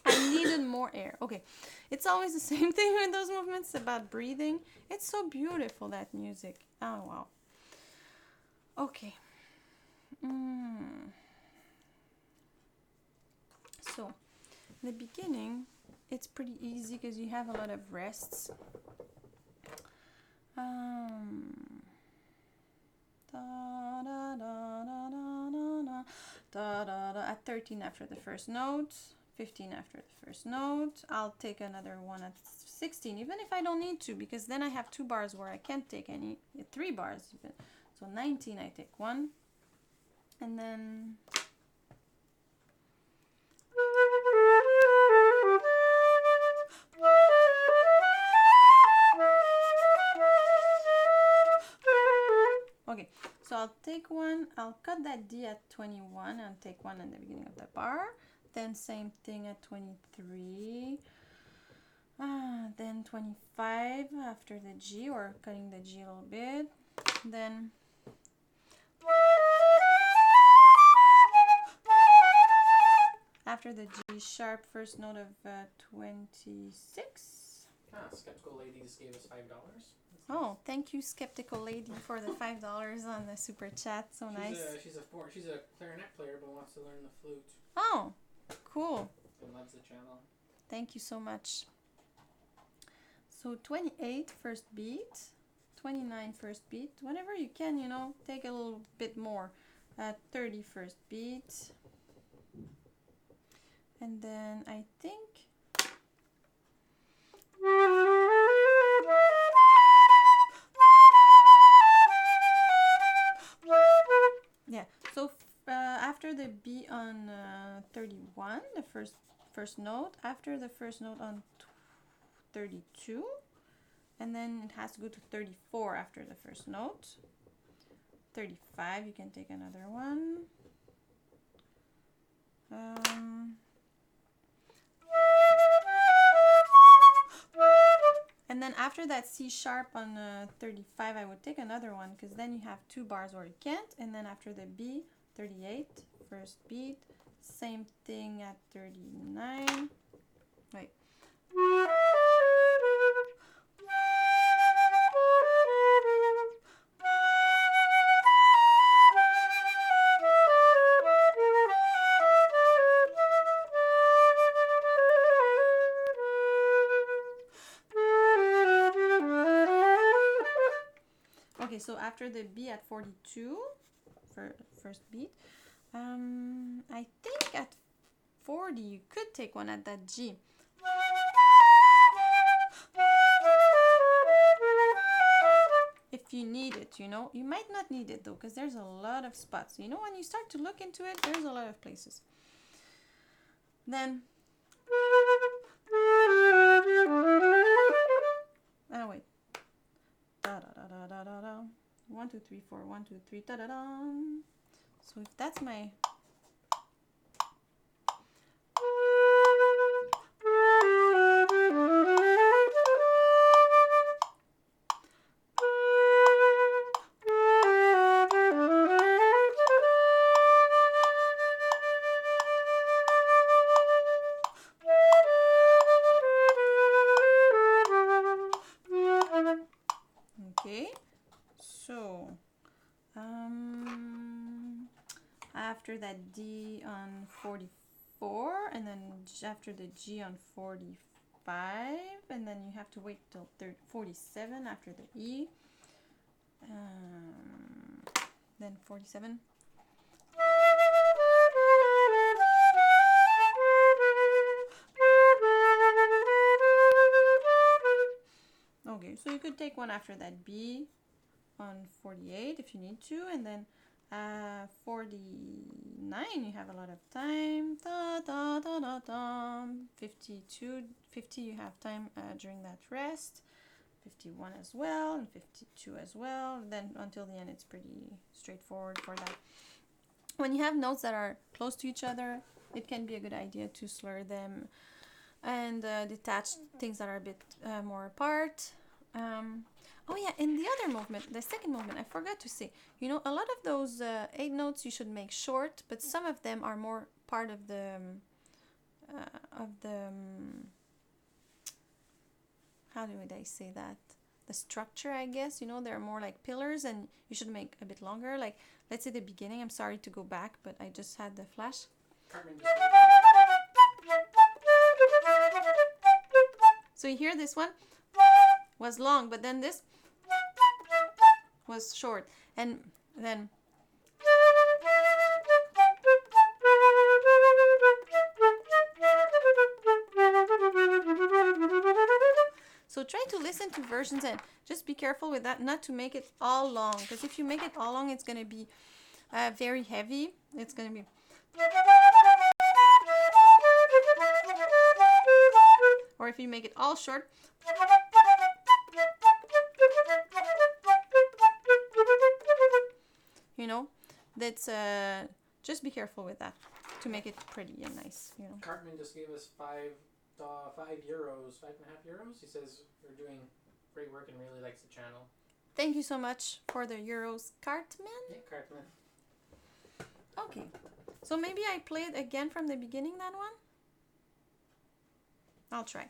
I needed more air. Okay, it's always the same thing with those movements about breathing. It's so beautiful, that music. Oh, wow. Okay. So, in the beginning, it's pretty easy because you have a lot of rests. Da, da, da, da, da, da, da, da, at 13 after the first note, 15 after the first note. I'll take another one at 16, even if I don't need to, because then I have 2 bars where I can't take any, 3 bars even. So 19 I take 1, and then okay, so I'll take 1, I'll cut that D at 21 and take 1 at the beginning of the bar, then same thing at 23, then 25 after the G, or cutting the G a little bit, then after the G sharp, first note of 26. Skeptical lady just gave us $5. Oh, thank you, Skeptical Lady, for the $5 on the super chat. So nice. She's a clarinet player, but wants to learn the flute. Oh, cool. And loves the channel. Thank you so much. So 28 first beat, 29 first beat. Whenever you can, you know, take a little bit more. 30 first beat. And then I think yeah, so after the B on 31, the first note, after the first note on 32, and then it has to go to 34 after the first note. 35, you can take another one. And then after that C sharp on 35, I would take another one, because then you have 2 bars where you can't. And then after the B, 38, first beat, same thing at 39. Wait. Okay, so after the B at 42, for first beat, I think at 40 you could take one at that G. If you need it, you know. You might not need it though, because there's a lot of spots. You know, when you start to look into it, there's a lot of places. Then, oh wait. Da da da da da da da. 1 2 3 4 1 2 3 da da da. So if that's my after that D on 44, and then after the G on 45, and then you have to wait till 47 after the E, then 47. Okay, so you could take one after that B on 48 if you need to, and then 49 you have a lot of time. Da, da, da, da, da. 50 you have time during that rest. 51 as well, and 52 as well. Then until the end it's pretty straightforward for that. When you have notes that are close to each other, it can be a good idea to slur them and detach things that are a bit more apart. Oh yeah, in the other movement, the second movement, I forgot to say, you know, a lot of those 8 notes you should make short, but some of them are more part of the how do I say that? The structure, I guess. You know, they're more like pillars, and you should make a bit longer. Like, let's say the beginning. I'm sorry to go back, but I just had the flash. Cartman just So you hear this one was long, but then this was short, and then so try to listen to versions and just be careful with that, not to make it all long, because if you make it all long, it's going to be very heavy. It's going to be, or if you make it all short, you know, that's just be careful with that to make it pretty and nice, you know. Cartman just gave us €5, 5.5 euros. He says we're doing great work and really likes the channel. Thank you so much for the euros, Cartman. Yeah, Cartman. Okay, so maybe I play it again from the beginning, that one. I'll try.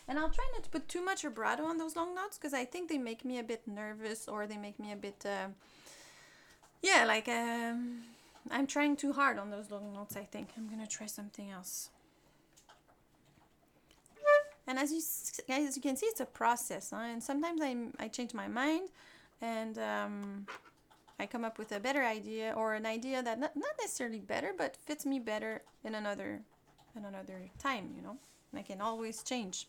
And I'll try not to put too much vibrato on those long notes, because I think they make me a bit nervous, or they make me a bit, yeah, like I'm trying too hard on those long notes, I think. I'm going to try something else. And as you can see, it's a process, huh? And sometimes I change my mind, and I come up with a better idea, or an idea that not necessarily better, but fits me better in another time, you know. And I can always change.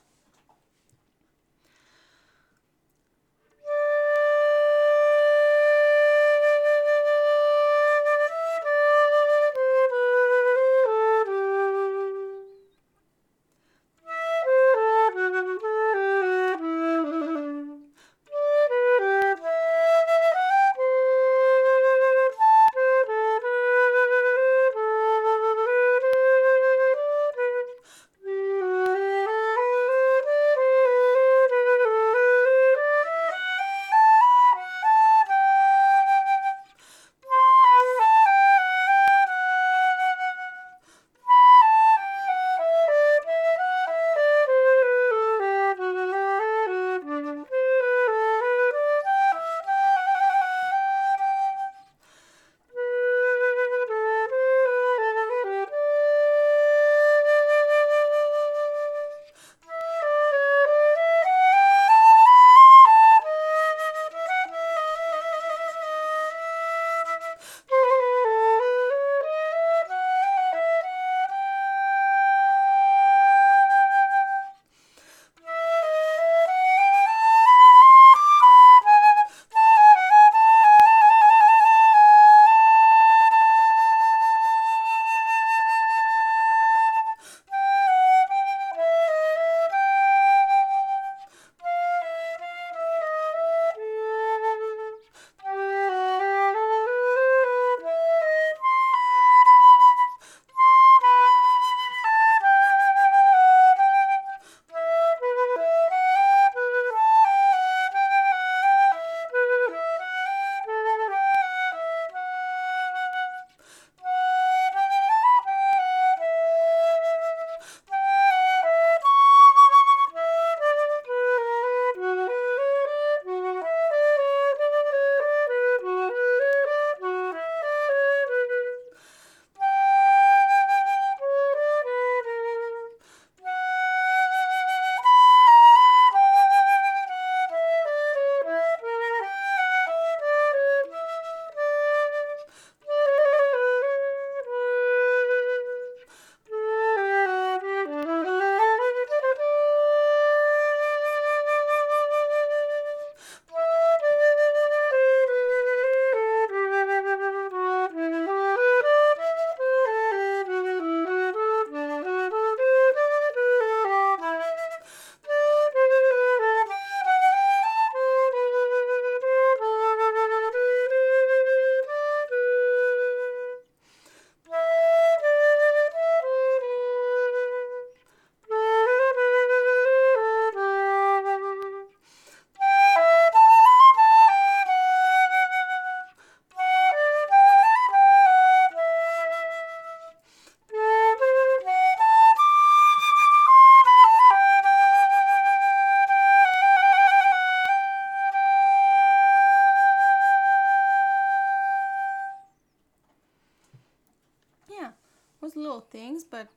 those little things, but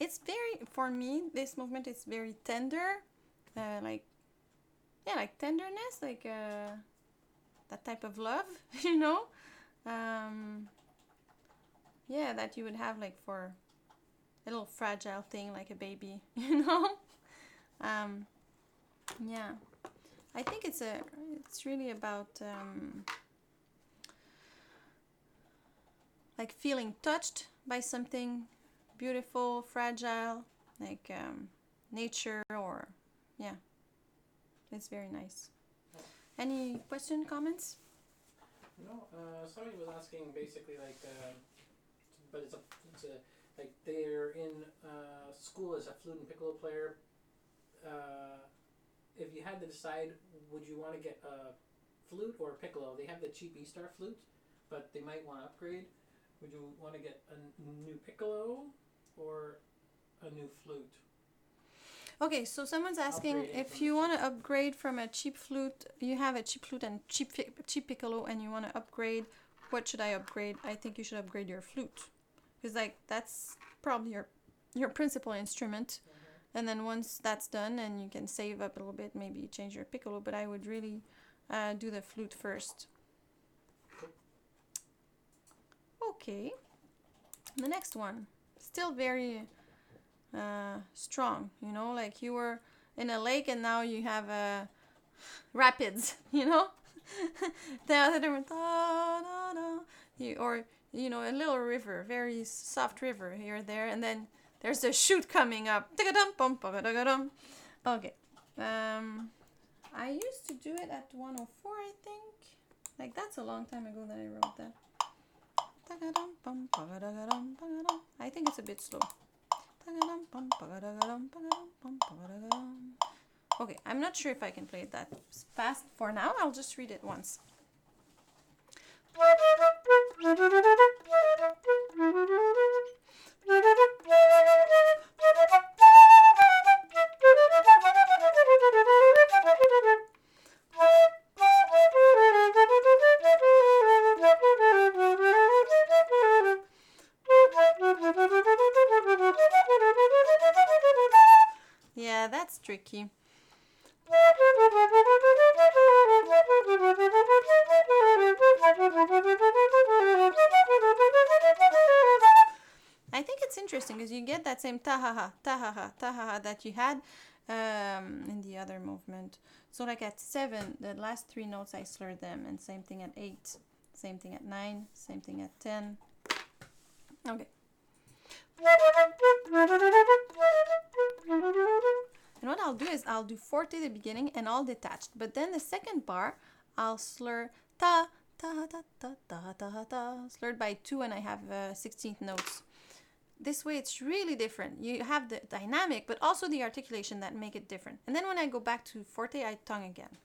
it's very, for me, this movement is very tender, like tenderness, like that type of love, you know, yeah, that you would have like for a little fragile thing like a baby, you know. Yeah, I think it's really about like feeling touched by something beautiful, fragile, like nature, or yeah, it's very nice. Any question, comments? No, somebody was asking basically like, but it's a like they're in school as a flute and piccolo player. If you had to decide, would you want to get a flute or a piccolo? They have the cheap E-star flute, but they might want to upgrade. Would you want to get a new piccolo or a new flute? Okay, so someone's asking if you want to upgrade from a cheap flute, you have a cheap flute and cheap piccolo, and you want to upgrade, what should I upgrade? I think you should upgrade your flute, because like that's probably your principal instrument. And then once that's done and you can save up a little bit, maybe change your piccolo, but I would really do the flute first. Okay, the next one, still very strong, you know, like you were in a lake and now you have rapids, you know. Or you know, a little river, very soft river here and there, and then there's a chute coming up. Okay. I used to do it at 104, I think. Like, that's a long time ago that I wrote that. I think it's a bit slow. Okay, I'm not sure if I can play it that fast for now. I'll just read it once. Yeah, that's tricky. I think it's interesting because you get that same tahaha, tahaha, tahaha that you had in the other movement. So like at 7, the last 3 notes I slurred them, and same thing at 8, same thing at 9, same thing at 10. Okay. And what I'll do is I'll do forte at the beginning and all detached, but then the second bar I'll slur ta ta ta ta ta ta ta, slurred by 2, and I have 16th notes. This way it's really different. You have the dynamic, but also the articulation that make it different. And then when I go back to forte, I tongue again.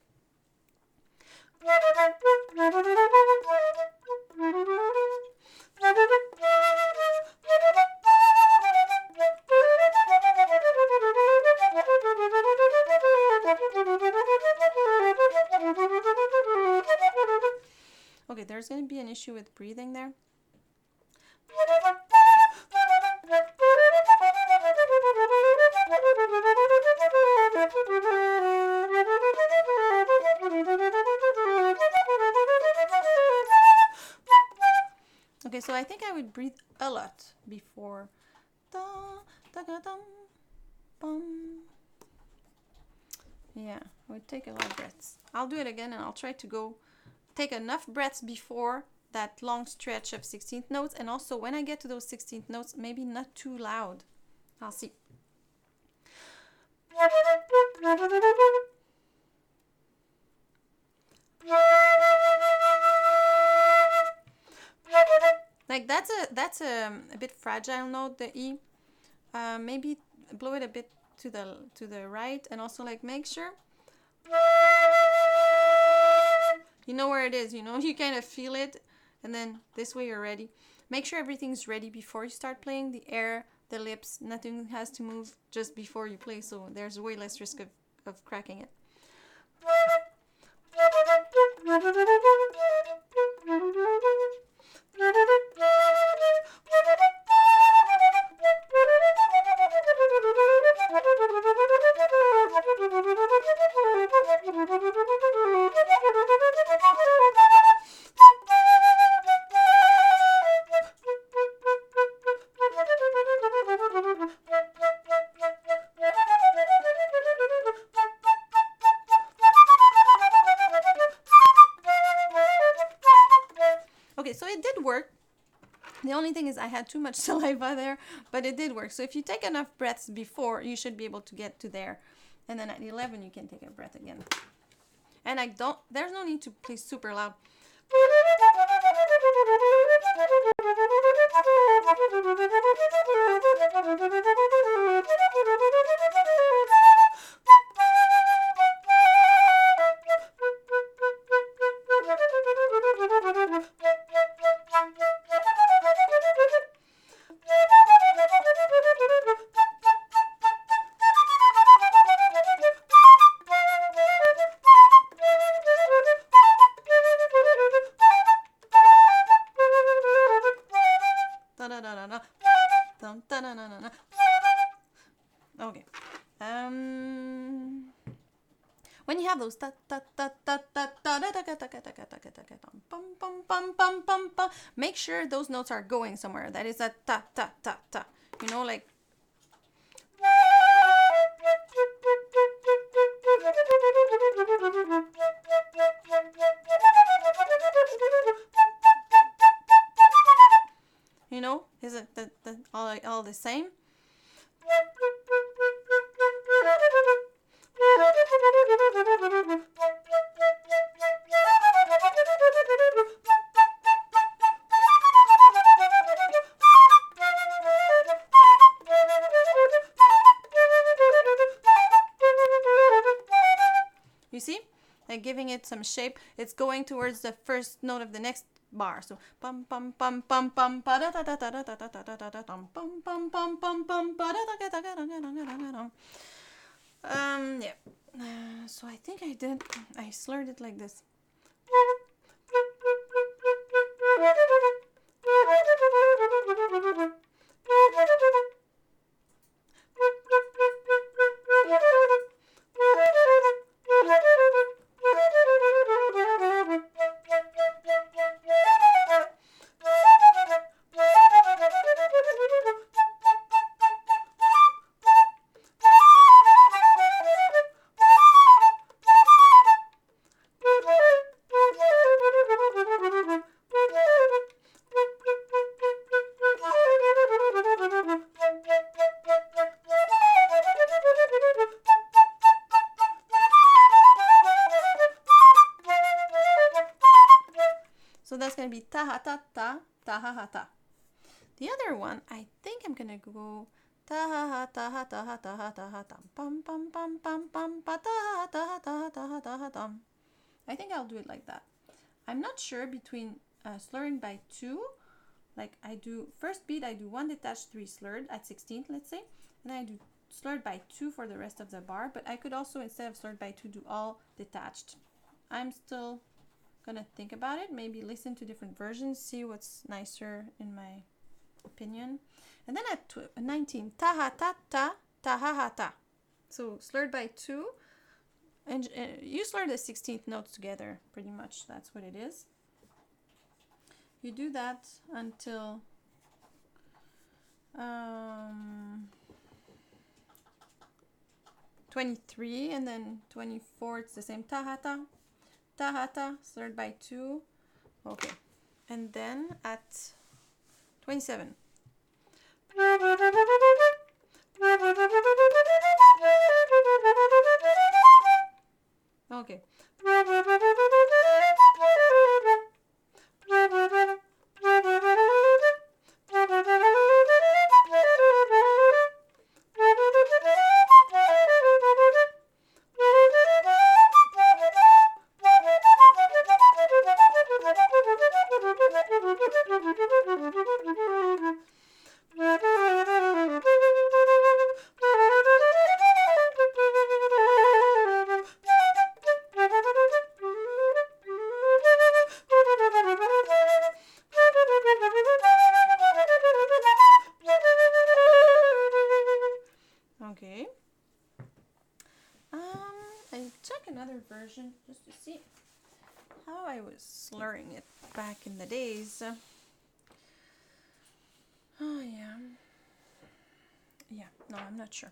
Okay, there's going to be an issue with breathing there. Okay, so I think I would breathe a lot before. Yeah, I would take a lot of breaths. I'll do it again and I'll try to take enough breaths before that long stretch of 16th notes, and also when I get to those 16th notes, maybe not too loud. I'll see. Like that's a bit fragile note, the E. Maybe blow it a bit to the right, and also like make sure you know where it is, you know, you kind of feel it, and then this way you're ready. Make sure everything's ready before you start playing. The air, the lips, nothing has to move just before you play, so there's way less risk of cracking it. only thing is I had too much saliva there, but it did work. So if you take enough breaths before, you should be able to get to there. And then at 11, you can take a breath again. And there's no need to play super loud. Okay. When you have those make sure those notes are going somewhere. That is a ta ta ta ta. You know, like you know, is it all the same? You see? Like giving it some shape. It's going towards the first note of the next bar. So pum pum pum pum pum pa da da da da da da da da da da pum pum pum pum pum pum pa da da da da da da. Yeah. So I think I slurred it like this. So that's going to be ta ha ta ta, ta ha ha ta. The other one, I think I'm going to go ta ha ha ta ha ta ha ta ha ta ha tam pum pum pum pum pum pa ta ha ta ha ta ha ta ha ta ha tam. I think I'll do it like that. I'm not sure between slurring by 2, like I do first beat, I do 1 detached, 3 slurred at 16th, let's say, and I do slurred by 2 for the rest of the bar, but I could also, instead of slurred by 2, do all detached. I'm still gonna think about it, maybe listen to different versions, see what's nicer in my opinion. And then at 19, ta ha ta ta, ta ha ha ta. So slurred by 2, and you slur the 16th notes together, pretty much, that's what it is. You do that until 23, and then 24 it's the same ta ha ta. Ta, slurred by 2. Okay. And then at 27. Okay. Okay. I check another version just to see how I was slurring it back in the days. Oh yeah. Yeah, no, I'm not sure.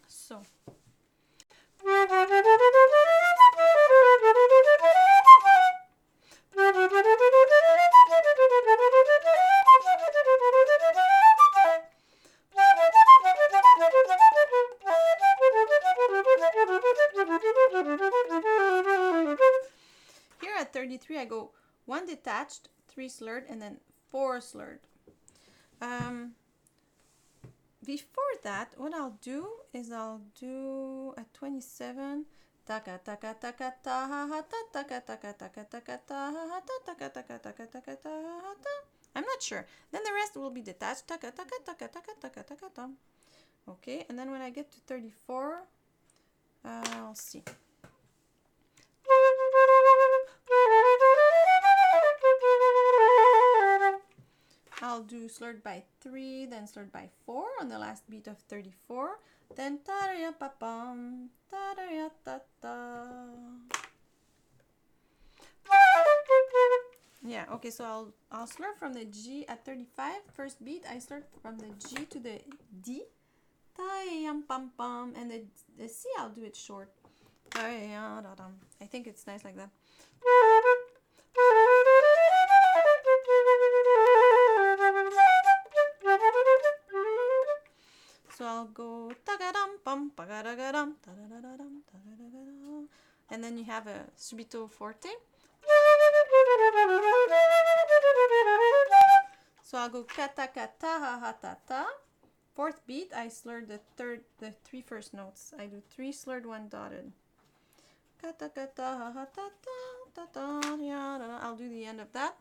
So. 33, I go 1 detached, 3 slurred, and then 4 slurred. Before that, what I'll do is I'll do at 27 taka taka taka ta ha ha ta taka taka taka taka ta ha ha ta taka taka taka taka ta ha ta. I'm not sure. Then the rest will be detached. Taka taka taka taka taka taka ta. Okay, and then when I get to 34, I'll see. I'll do slurred by 3, then slurred by 4 on the last beat of 34. Then ta-da-ya pa-pam, ta-da-ya ta-ta. Yeah, okay, so I'll slur from the G at 35. First beat, I slur from the G to the D. Ta-yam pam pam, and the C I'll do it short. I think it's nice like that. So I'll go tagadam pam pagadagadam tadadadam tadadadam, and then you have a subito forte. So I'll go kata kata ha ha ta ta. Fourth beat, I slur the 3 first notes. I do 3 slurred, 1 dotted. Kata kata ha ha ta ta ta ta ya. I'll do the end of that.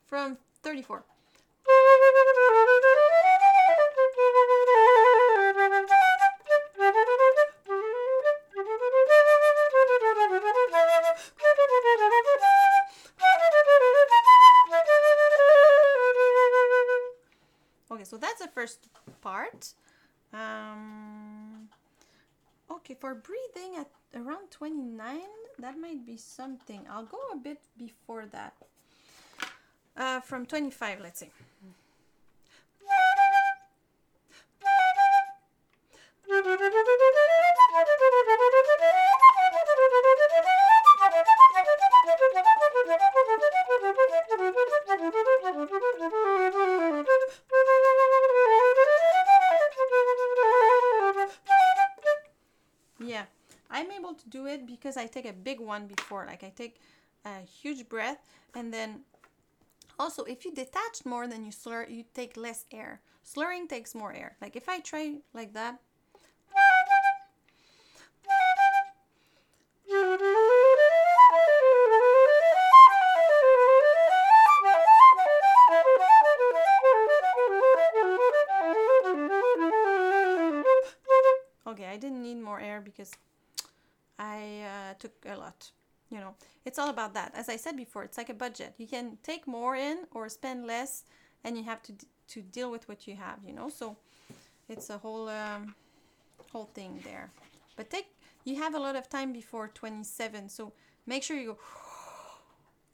From 34. Okay, so that's the first part. Okay, for breathing at around 29, that might be something. I'll go a bit before that. From 25, let's say. Yeah, I'm able to do it because I take a big one before. Like I take a huge breath, and then also if you detach more than you slur, you take less air. Slurring takes more air. Like if I try like that. Okay, I didn't need more air because I took a lot. You know, it's all about that. As I said before, it's like a budget. You can take more in or spend less, and you have to deal with what you have. You know, so it's a whole thing there. But you have a lot of time before 27, so make sure you go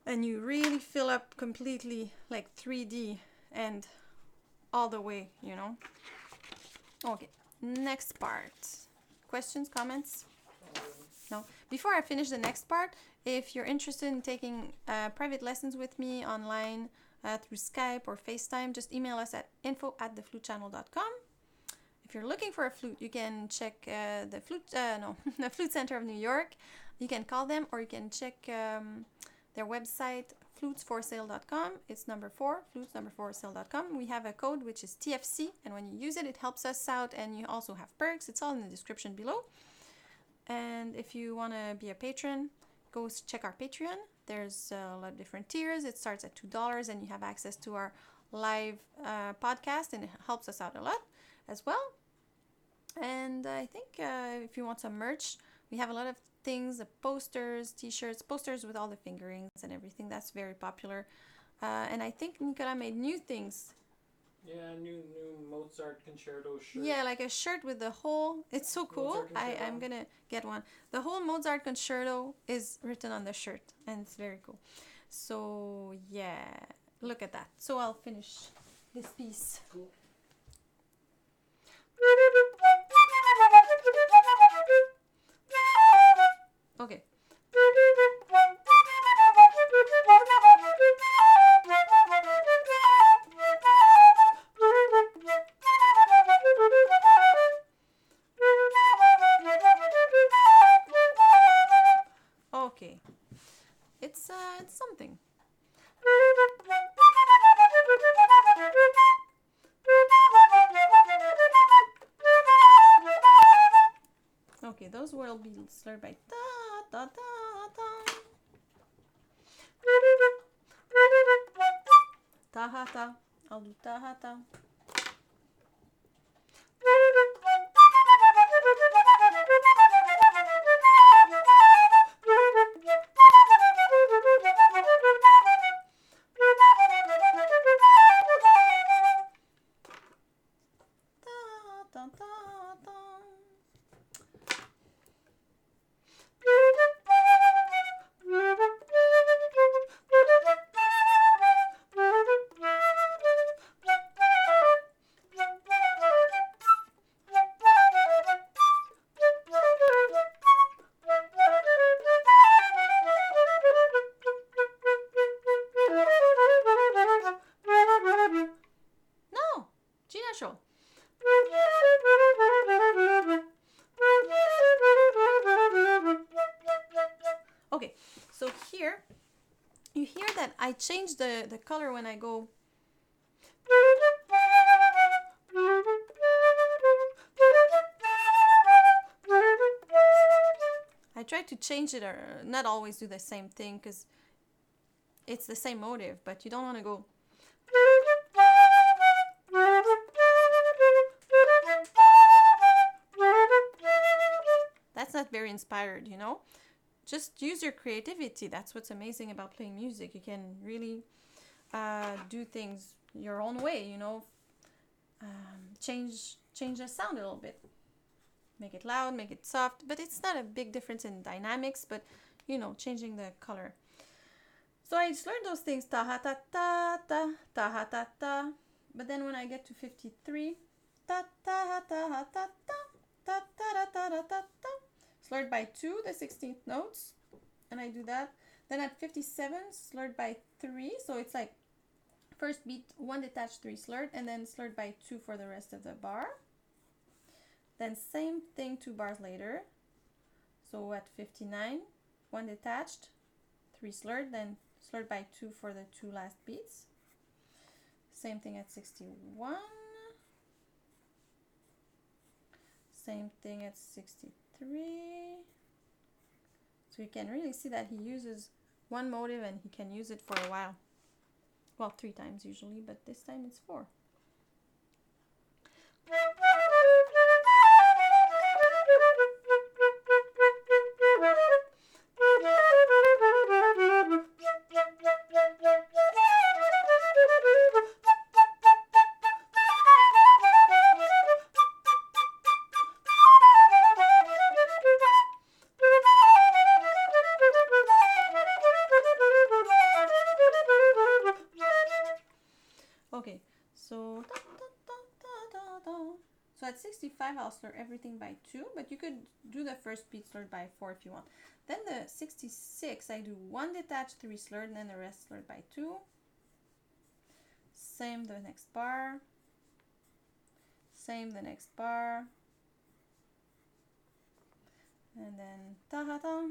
and you really fill up completely, like 3D and all the way. You know. Okay. Next part. Questions, comments? No. Before I finish the next part, if you're interested in taking private lessons with me online through Skype or FaceTime, just email us at info@theflutechannel.com. If you're looking for a flute, you can check the Flute Center of New York. You can call them, or you can check their website, flutesforsale.com. It's number 4, flutes4sale.com. We have a code which is TFC, and when you use it, it helps us out, and you also have perks. It's all in the description below. And if you want to be a patron, go check our Patreon. There's a lot of different tiers. It starts at $2, and you have access to our live podcast, and it helps us out a lot as well. And I think if you want some merch, we have a lot of things, posters, t-shirts, posters with all the fingerings and everything. That's very popular. And I think Nicolas made new things. Yeah, new Mozart concerto shirt. Yeah, like a shirt with the whole, it's so cool. I'm gonna get one. The whole Mozart concerto is written on the shirt, and it's very cool. So yeah, look at that. So I'll finish this piece. Cool. Okay. it's something. Okay, those will be slurred by ta ta ta ta. Ta ha ta. I'll do ta ha ta. Okay, so here you hear that I change the color when I go. I try to change it or not always do the same thing because it's the same motive, but you don't want to go. That's not very inspired, you know? Just use your creativity. That's what's amazing about playing music. You can really do things your own way, you know? Change the sound a little bit. Make it loud, make it soft, but it's not a big difference in dynamics, but, you know, changing the color. So I just learned those things, ta ha ta ta ta, ta ha ta ta. But then when I get to 53, ta ta ha ta ha ta ta, ta ta ta ta ta ta, slurred by 2, the 16th notes, and I do that. Then at 57, slurred by 3, so it's like first beat 1 detached, 3 slurred, and then slurred by 2 for the rest of the bar. Then same thing 2 bars later. So at 59, 1 detached, 3 slurred, then slurred by 2 for the 2 last beats. Same thing at 61. Same thing at 63. So you can really see that he uses one motive and he can use it for a while. Well, 3 times usually, but this time it's 4. Okay, so at 65 I'll slur everything by 2, but you could do the first beat slurred by 4 if you want. Then the 66 I do 1 detached, 3 slurred, and then the rest slurred by 2. Same the next bar. Same the next bar. And then ta-ha-ta.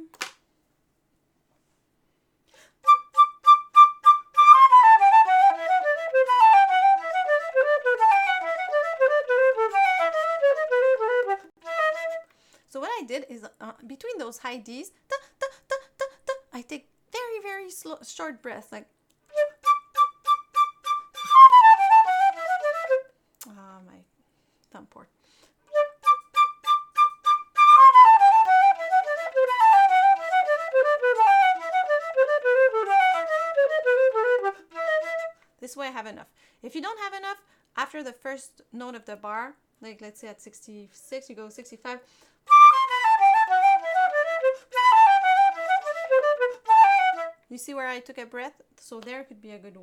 So what I did is between those high Ds, ta, ta, ta, ta, ta, I take very, very slow, short breaths, like. My thumb port. This way I have enough. If you don't have enough, after the first note of the bar, like let's say at 66, you go 65. You see where I took a breath? So there could be a good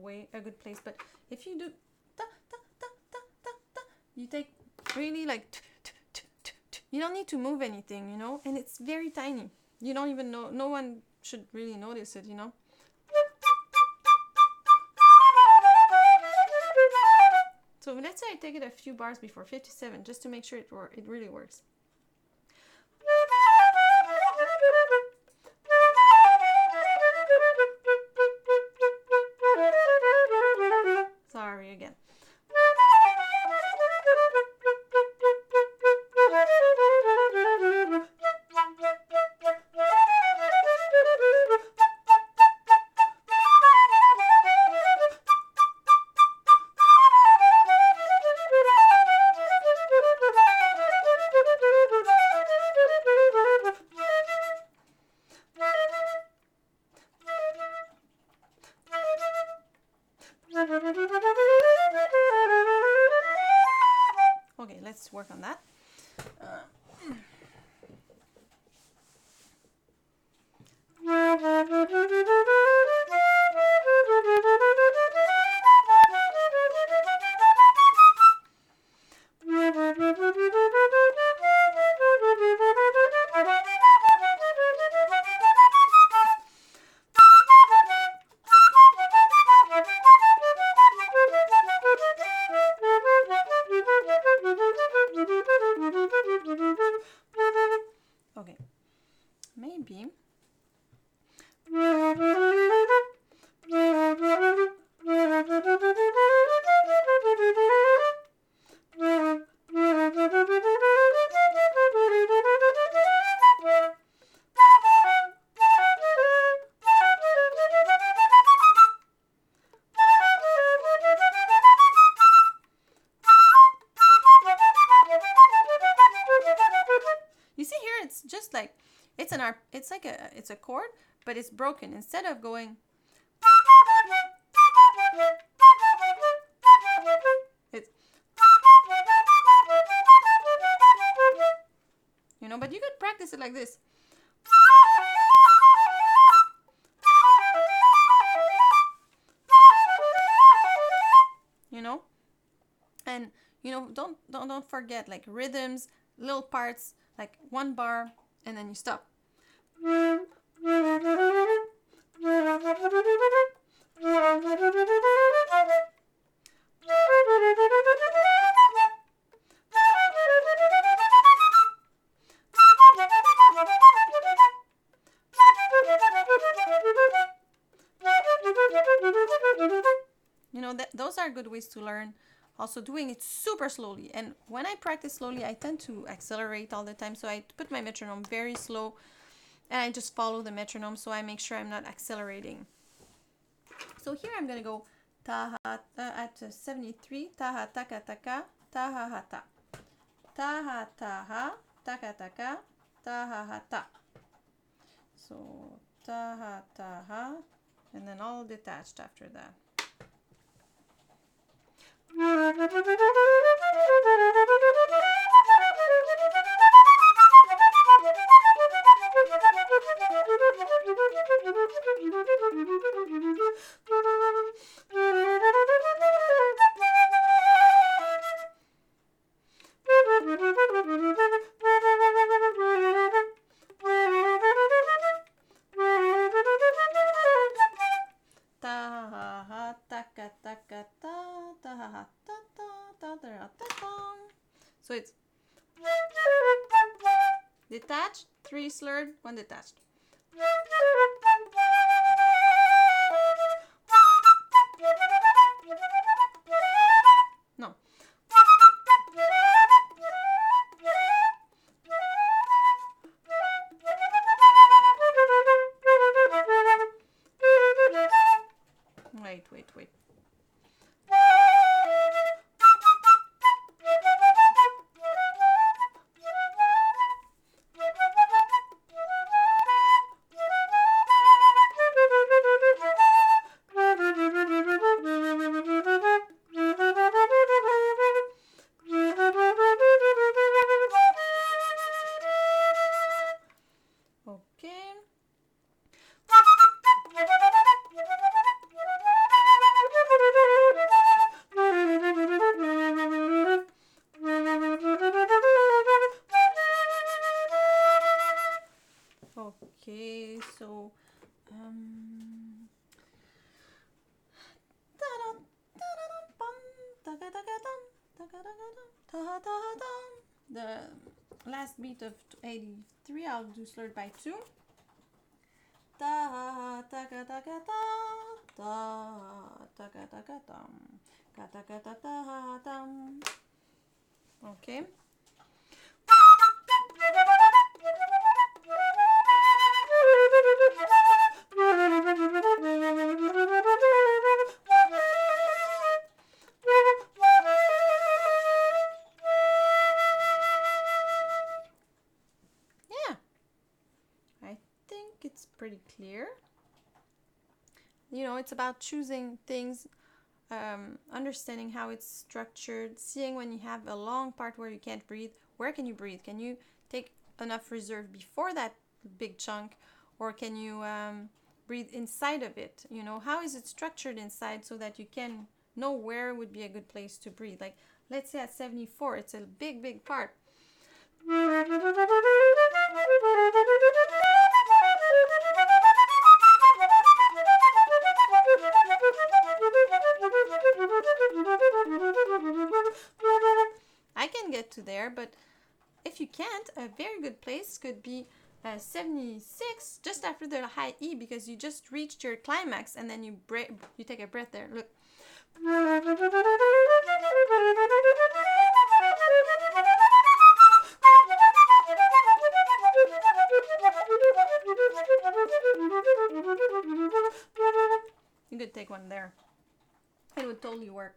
place. But if you do ta, ta, ta, ta, ta, ta, you take really like you don't need to move anything, you know, and it's very tiny. You don't even know, no one should really notice it, you know. So let's say I take it a few bars before 57 just to make sure it really works. work on that. Okay, maybe. You see here, it's just like it's an arp. It's like it's a chord, but it's broken. Instead of going, it's, you know. But you could practice it like this. You know, and you know, don't forget like rhythms, little parts, like one bar, and then you stop. You know, those are good ways to learn. Also doing it super slowly, and when I practice slowly I tend to accelerate all the time, so I put my metronome very slow and I just follow the metronome, so I make sure I'm not accelerating. So here I'm gonna go ta ha at 73, ta ha taka taka, ta ha ha ta, ta ha ta ha, taka taka, ta ha ha ta. So ta ha, and then all detached after that. So it's detached, 3 slurred, 1 detached. No. Wait. Okay, so the last beat of 83 I'll do slurred by 2. Ta ta ta ta ta ta ta ta ta ta ta. Okay. Yeah, I think it's pretty clear. You know, it's about choosing things understanding how it's structured, seeing when you have a long part where you can't breathe, where can you breathe? Can you take enough reserve before that big chunk, or can you breathe inside of it? You know, how is it structured inside so that you can know where would be a good place to breathe? Like, let's say at 74, it's a big part. I can get to there, but if you can't, a very good place could be 76, just after the high E, because you just reached your climax, and then you take a breath there. Look. You could take one there. It would totally work.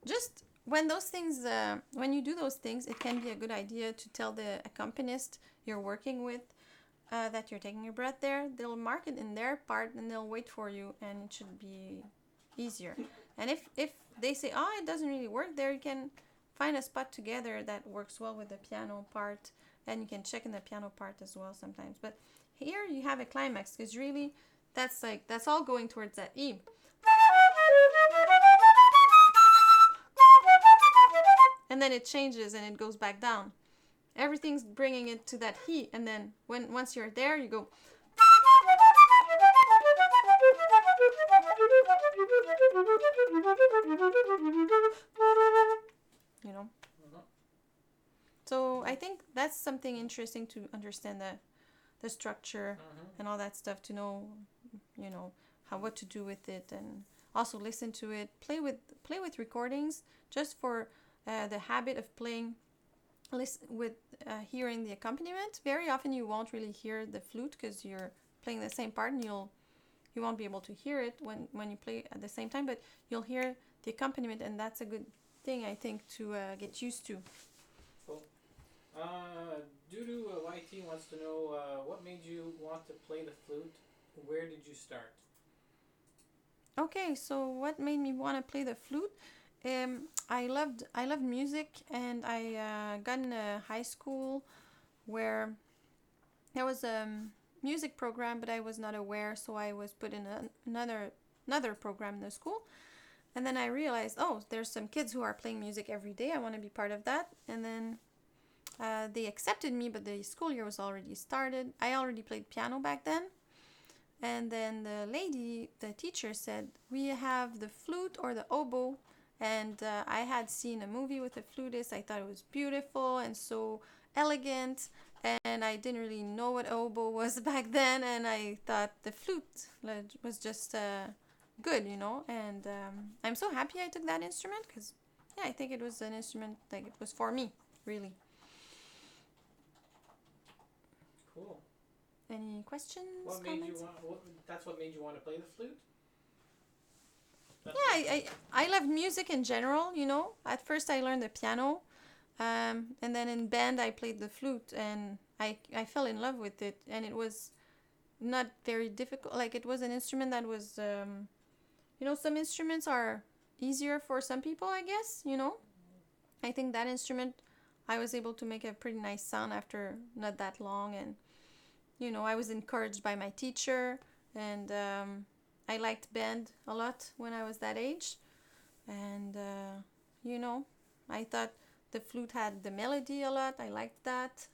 Just when those things, when you do those things, it can be a good idea to tell the accompanist you're working with that you're taking a breath there. They'll mark it in their part and they'll wait for you, and it should be easier. And if they say, oh, it doesn't really work there, you can find a spot together that works well with the piano part, and you can check in the piano part as well sometimes. But here you have a climax, because really that's all going towards that E. And then it changes and it goes back down. Everything's bringing it to that he, and then once you're there, you go. You know. So I think that's something interesting to understand, the structure and all that stuff, to know, you know, what to do with it, and also listen to it, play with recordings, just for the habit of playing, hearing the accompaniment. Very often you won't really hear the flute because you're playing the same part, and you won't be able to hear it when you play at the same time, but you'll hear the accompaniment, and that's a good thing, I think, to get used to. Cool. Dudu YT wants to know what made you want to play the flute. Where did you start? Okay, so what made me want to play the flute? I loved music, and I got in a high school where there was a music program, but I was not aware, so I was put in another program in the school. And then I realized, oh, there's some kids who are playing music every day. I want to be part of that. And then they accepted me, but the school year was already started. I already played piano back then. And then the teacher said, we have the flute or the oboe. And I had seen a movie with a flutist. I thought it was beautiful and so elegant. And I didn't really know what oboe was back then. And I thought the flute was just good, you know. And I'm so happy I took that instrument, because, yeah, I think it was an instrument, like, it was for me, really. Cool. Any questions? What comments? made you want? That's what made you want to play the flute? Yeah, I love music in general, you know. At first I learned the piano, and then in band I played the flute, and I fell in love with it, and it was not very difficult. Like, it was an instrument that was, you know, some instruments are easier for some people, I guess, you know. I think that instrument, I was able to make a pretty nice sound after not that long, and, you know, I was encouraged by my teacher, and I liked band a lot when I was that age. And, you know, I thought the flute had the melody a lot. I liked that.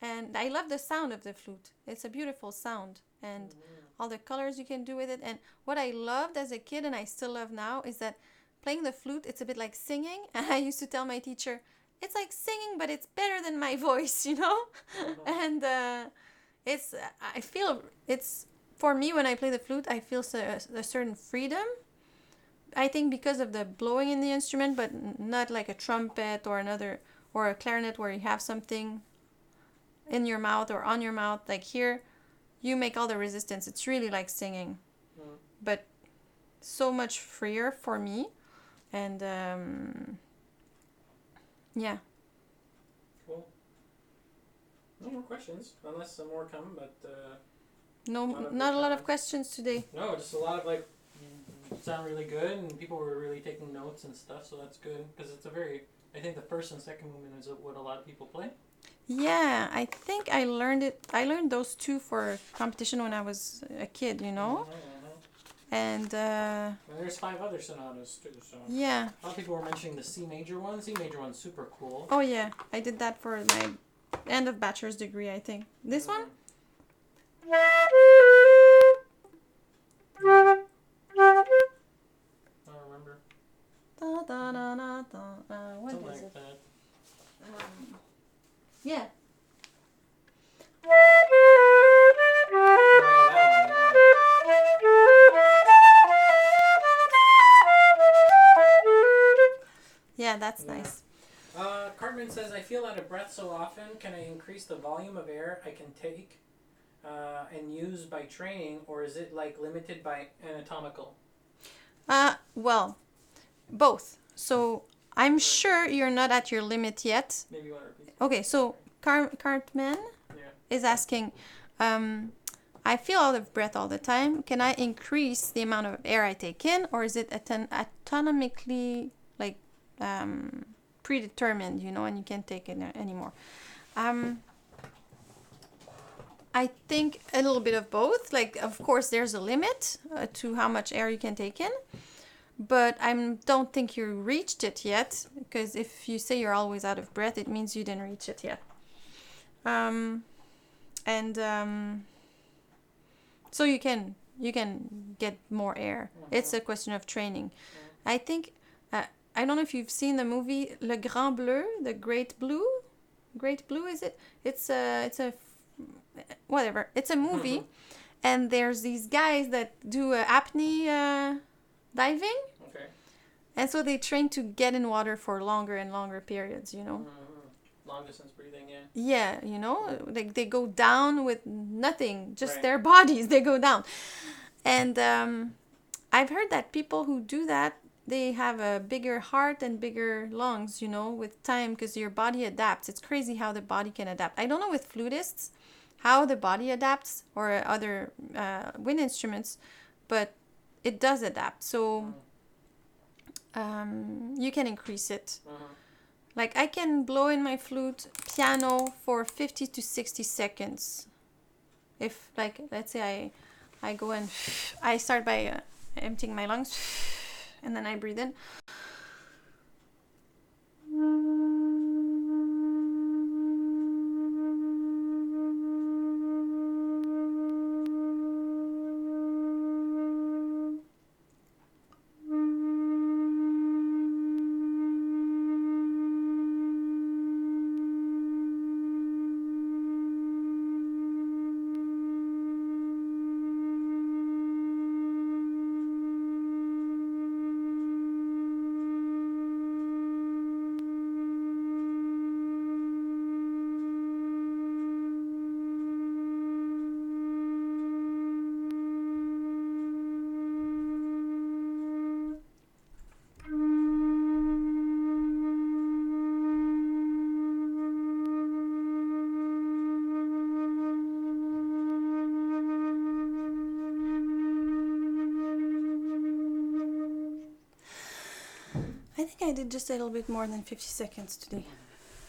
And I love the sound of the flute. It's a beautiful sound. And all the colors you can do with it. And what I loved as a kid, and I still love now, is that playing the flute, it's a bit like singing. And I used to tell my teacher, it's like singing, but it's better than my voice, you know? And I feel it's... For me, when I play the flute, I feel a certain freedom. I think because of the blowing in the instrument, but not like a trumpet or a clarinet where you have something in your mouth or on your mouth. Like here, you make all the resistance. It's really like singing, but so much freer for me. And yeah. Cool. No more questions, unless some more come, but... No, not a lot of questions today. No, just a lot of like sound really good, and people were really taking notes and stuff. So that's good because it's a very. I think the first and second movement is what a lot of people play. Yeah, I think I learned it. I learned those two for competition when I was a kid, you know. And And there's 5 other sonatas too. So yeah. a lot of people were mentioning the C major one. C major one's super cool. Oh yeah, I did that for my end of bachelor's degree, I think. This one? I don't remember. Da, da, da, da, da. What Something is like it? that. Yeah. Yeah, that's nice. Cartman says, I feel out of breath so often. Can I increase the volume of air I can take and use by training, or is it like limited by anatomical? Well, both. So I'm sure you're not at your limit yet. Maybe you want to repeat. Okay, so Cartman is asking, I feel out of breath all the time. Can I increase the amount of air I take in, or is it autonomically like predetermined, you know, and you can't take it anymore? I think a little bit of both. Like, of course, there's a limit to how much air you can take in, but I don't think you reached it yet, because if you say you're always out of breath, it means you didn't reach it yet. So you can get more air. It's a question of training. I think I don't know if you've seen the movie Le Grand Bleu, the Great Blue. Great Blue, is it? It's a whatever. It's a movie, and there's these guys that do apnea diving. Okay. And so they train to get in water for longer and longer periods, you know. Long distance breathing, yeah. Yeah, you know, like they go down with nothing, just Right. their bodies, they go down. And I've heard that people who do that, they have a bigger heart and bigger lungs, you know, with time, because your body adapts. It's crazy how the body can adapt. I don't know with flutists how the body adapts, or other wind instruments, but it does adapt. So you can increase it. Like I can blow in my flute piano for 50 to 60 seconds. If, like, let's say I go and I start by emptying my lungs, and then I breathe in. I think I did just a little bit more than 50 seconds today.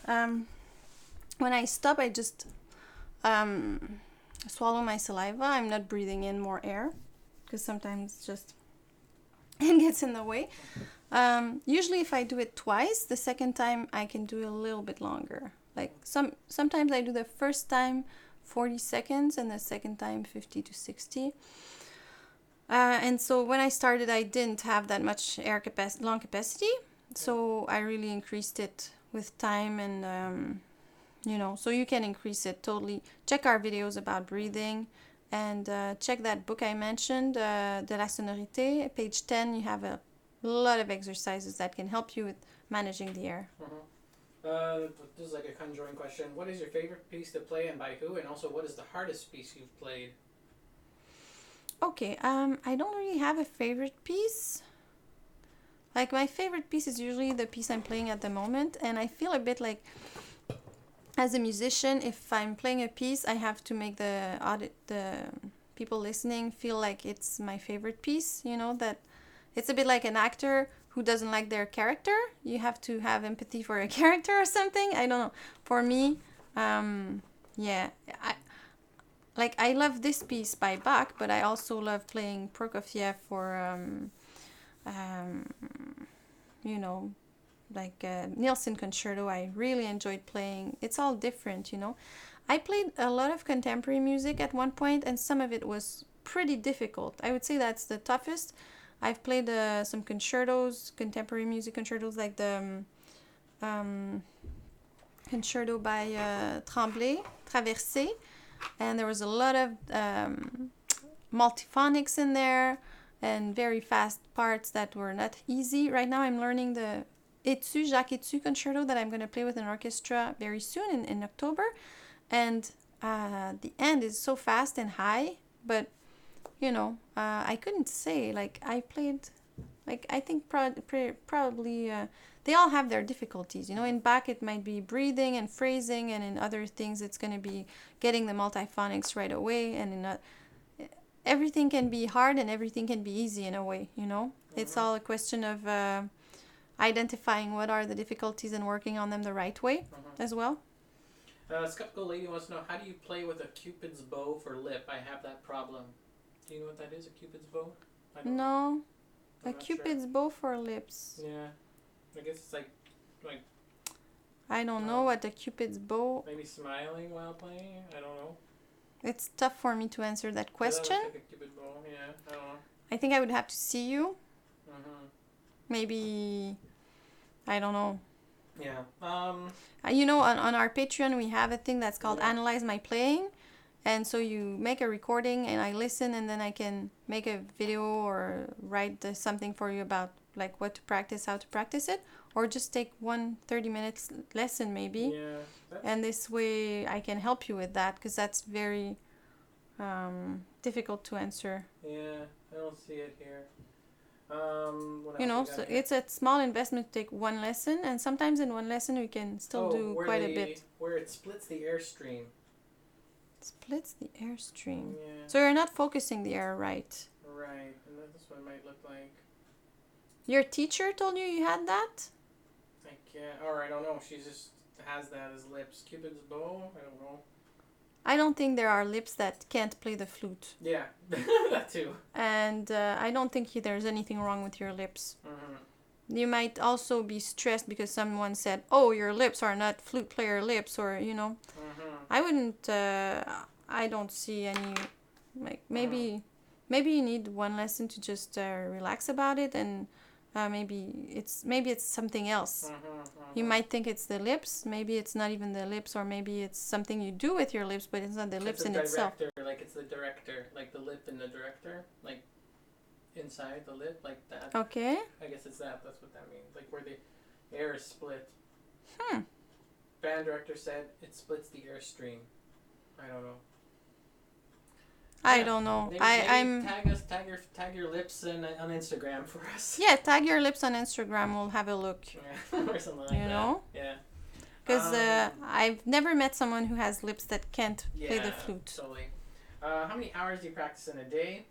When I stop, I just swallow my saliva. I'm not breathing in more air, because sometimes just it gets in the way. Usually if I do it twice, the second time I can do a little bit longer. Like sometimes I do the first time 40 seconds and the second time 50 to 60. And so when I started, I didn't have that much lung capacity. So I really increased it with time, and you know, so you can increase it totally. Check our videos about breathing, and check that book I mentioned, De la Sonorité, page 10. You have a lot of exercises that can help you with managing the air. This is like a conjoined question. What is your favorite piece to play, and by who? And also, what is the hardest piece you've played? Okay, I don't really have a favorite piece. Like, my favorite piece is usually the piece I'm playing at the moment, and I feel a bit like, as a musician, if I'm playing a piece, I have to make the people listening feel like it's my favorite piece, you know, that it's a bit like an actor who doesn't like their character. You have to have empathy for a character or something. I don't know. For me, yeah, I love this piece by Bach, but I also love playing Prokofiev for um, you know, like Nielsen Concerto. I really enjoyed playing. It's all different, you know. I played a lot of contemporary music at one point, and some of it was pretty difficult. I would say that's the toughest. I've played some concertos, contemporary music concertos, like the concerto by Tremblay, Traversée, and there was a lot of multiphonics in there and very fast parts that were not easy. Right now I'm learning the Etu, Jacques Etu concerto that I'm going to play with an orchestra very soon in October. And the end is so fast and high, but you know, I couldn't say, like, I played, like, I think probably they all have their difficulties, you know. In Bach it might be breathing and phrasing, and in other things it's going to be getting the multiphonics right away, and in everything can be hard and everything can be easy in a way, you know. It's all a question of identifying what are the difficulties and working on them the right way as well. Skeptical lady wants to know, how do you play with a Cupid's bow for lip? I have that problem. Do you know what that is, a Cupid's bow? No, a Cupid's bow for lips. Yeah, I guess it's like I don't know what a Cupid's bow. Maybe smiling while playing. I don't know. It's tough for me to answer that question. That looks like a Cupid bow. Yeah, I don't know. I think I would have to see you. Maybe, I don't know. Yeah. You know, on our Patreon we have a thing that's called Analyze My Playing, and so you make a recording and I listen, and then I can make a video or write something for you about like what to practice, how to practice it, or just take 30 minutes lesson maybe. Yeah. And this way I can help you with that, because that's very difficult to answer. Yeah, I don't see it here. You know, so it's a small investment to take one lesson, and sometimes in one lesson we can still do quite a bit. Where it splits the airstream. Splits the airstream. Yeah. So you're not focusing the air right. Right, and that's what it might look like. Your teacher told you had that? Or I don't know. She just has that as lips. Cupid's bow? I don't know. I don't think there are lips that can't play the flute. Yeah, that too. And I don't think there's anything wrong with your lips. You might also be stressed because someone said, oh, your lips are not flute player lips, or, you know. I wouldn't, I don't see any, like, maybe you need one lesson to just relax about it, and maybe it's something else. You might think it's the lips, maybe it's not even the lips, or maybe it's something you do with your lips, but it's not the lips in itself. Like it's the director, like the lip in the director, like inside the lip, like that. Okay. I guess it's that. That's what that means. Like where the air is split. Band director said it splits the airstream. I don't know. I don't know. I'm tag your lips on Instagram for us. Yeah, tag your lips on Instagram. We'll have a look. Yeah, or something like that. You know? Yeah. Because I've never met someone who has lips that can't play the flute. Totally. How many hours do you practice in a day?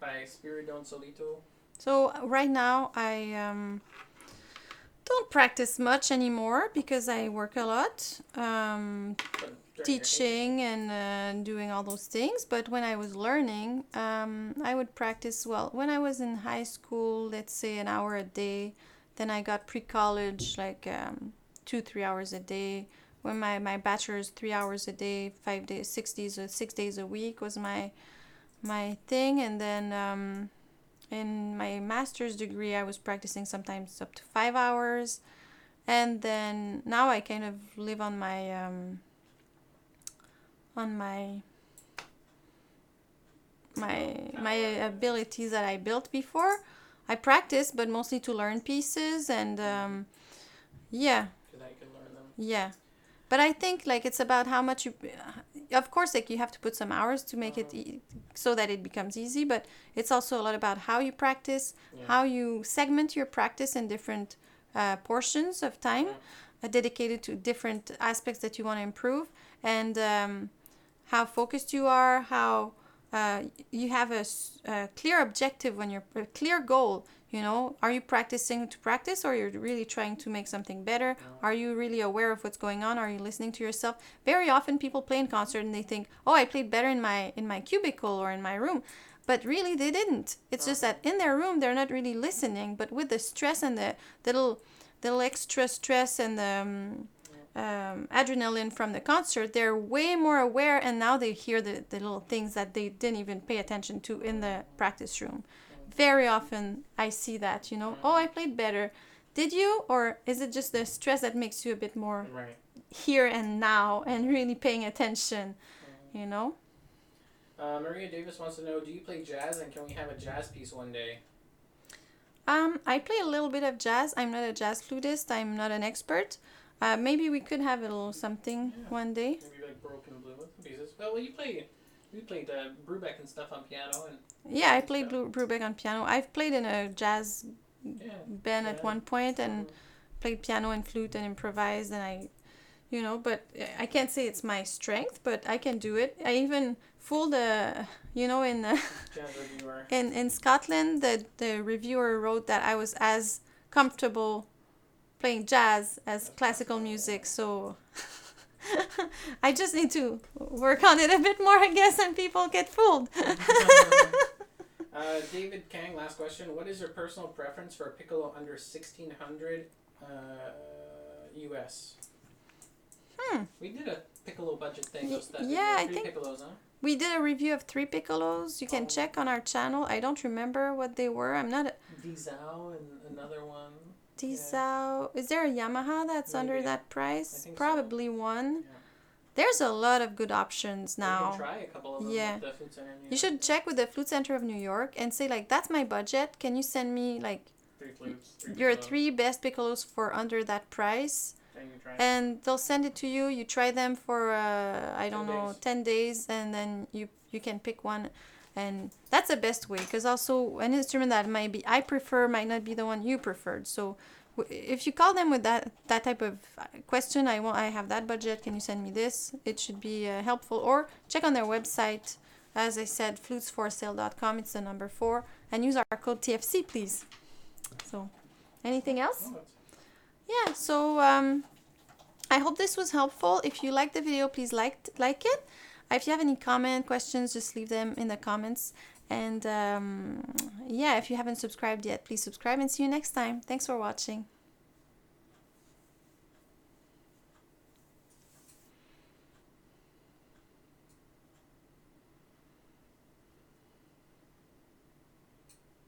By Spiridon Solito. So right now I don't practice much anymore because I work a lot. Teaching and doing all those things, but when I was learning, I would practice, well, when I was in high school, let's say an hour a day. Then I got pre-college, like 2-3 hours a day. When my bachelor's 3 hours a day, 5 days, 6 days a week was my thing. And then in my master's degree I was practicing sometimes up to 5 hours. And then now I kind of live on my my abilities that I built before. I practice, but mostly to learn pieces, and yeah. So that you can learn them. Yeah, but I think like it's about how much you. Of course, like you have to put some hours to make it so that it becomes easy. But it's also a lot about how you practice, how you segment your practice in different portions of time, dedicated to different aspects that you want to improve, and how focused you are, how you have a clear objective when you're a clear goal. You know, are you practicing to practice, or you're really trying to make something better? Are you really aware of what's going on? Are you listening to yourself? Very often people play in concert and they think, oh, I played better in my cubicle or in my room. But really they didn't. It's just that in their room they're not really listening, but with the stress and the little extra stress and the adrenaline from the concert, they're way more aware, and now they hear the little things that they didn't even pay attention to in the practice room. Very often I see that, you know, oh, I played better. Did you? Or is it just the stress that makes you a bit more here and now and really paying attention, you know? Maria Davis wants to know, do you play jazz, and can we have a jazz piece one day? I play a little bit of jazz. I'm not a jazz flutist. I'm not an expert. Maybe we could have a little something one day. Maybe like broken blue pieces. Well, you played Brubeck and stuff on piano, and yeah, I played Brubeck on piano. I've played in a jazz band at one point and played piano and flute and improvised, and you know, but I can't say it's my strength, but I can do it. I even fooled in in Scotland, the reviewer wrote that I was as comfortable playing jazz as classical music, so I just need to work on it a bit more, I guess, and people get fooled. David Kang, last question. What is your personal preference for a piccolo under 1600 US? We did a piccolo budget thing. I think piccolos, huh? we did a review of 3 piccolos. You can check on our channel. I don't remember what they were. I'm not Dizao and another one. Dizao. Is there a Yamaha that's under that price? Probably so. one. Yeah. There's a lot of good options now. You can try a couple of them at the Flute Center. You should check with the Flute Center of New York and say, like, that's my budget. Can you send me, like, 3 flutes, your 3 best piccolos for under that price? And they'll send it to you. You try them for, 10 days, and then you can pick one. And that's the best way, because also an instrument that I prefer might not be the one you preferred. So if you call them with that type of question, I have that budget, can you send me this? It should be helpful. Or check on their website. As I said, flutesforsale.com. It's the number 4. And use our code TFC, please. So, anything else? Yeah, so I hope this was helpful. If you liked the video, please like it. If you have any questions, just leave them in the comments. And if you haven't subscribed yet, please subscribe, and see you next time. Thanks for watching.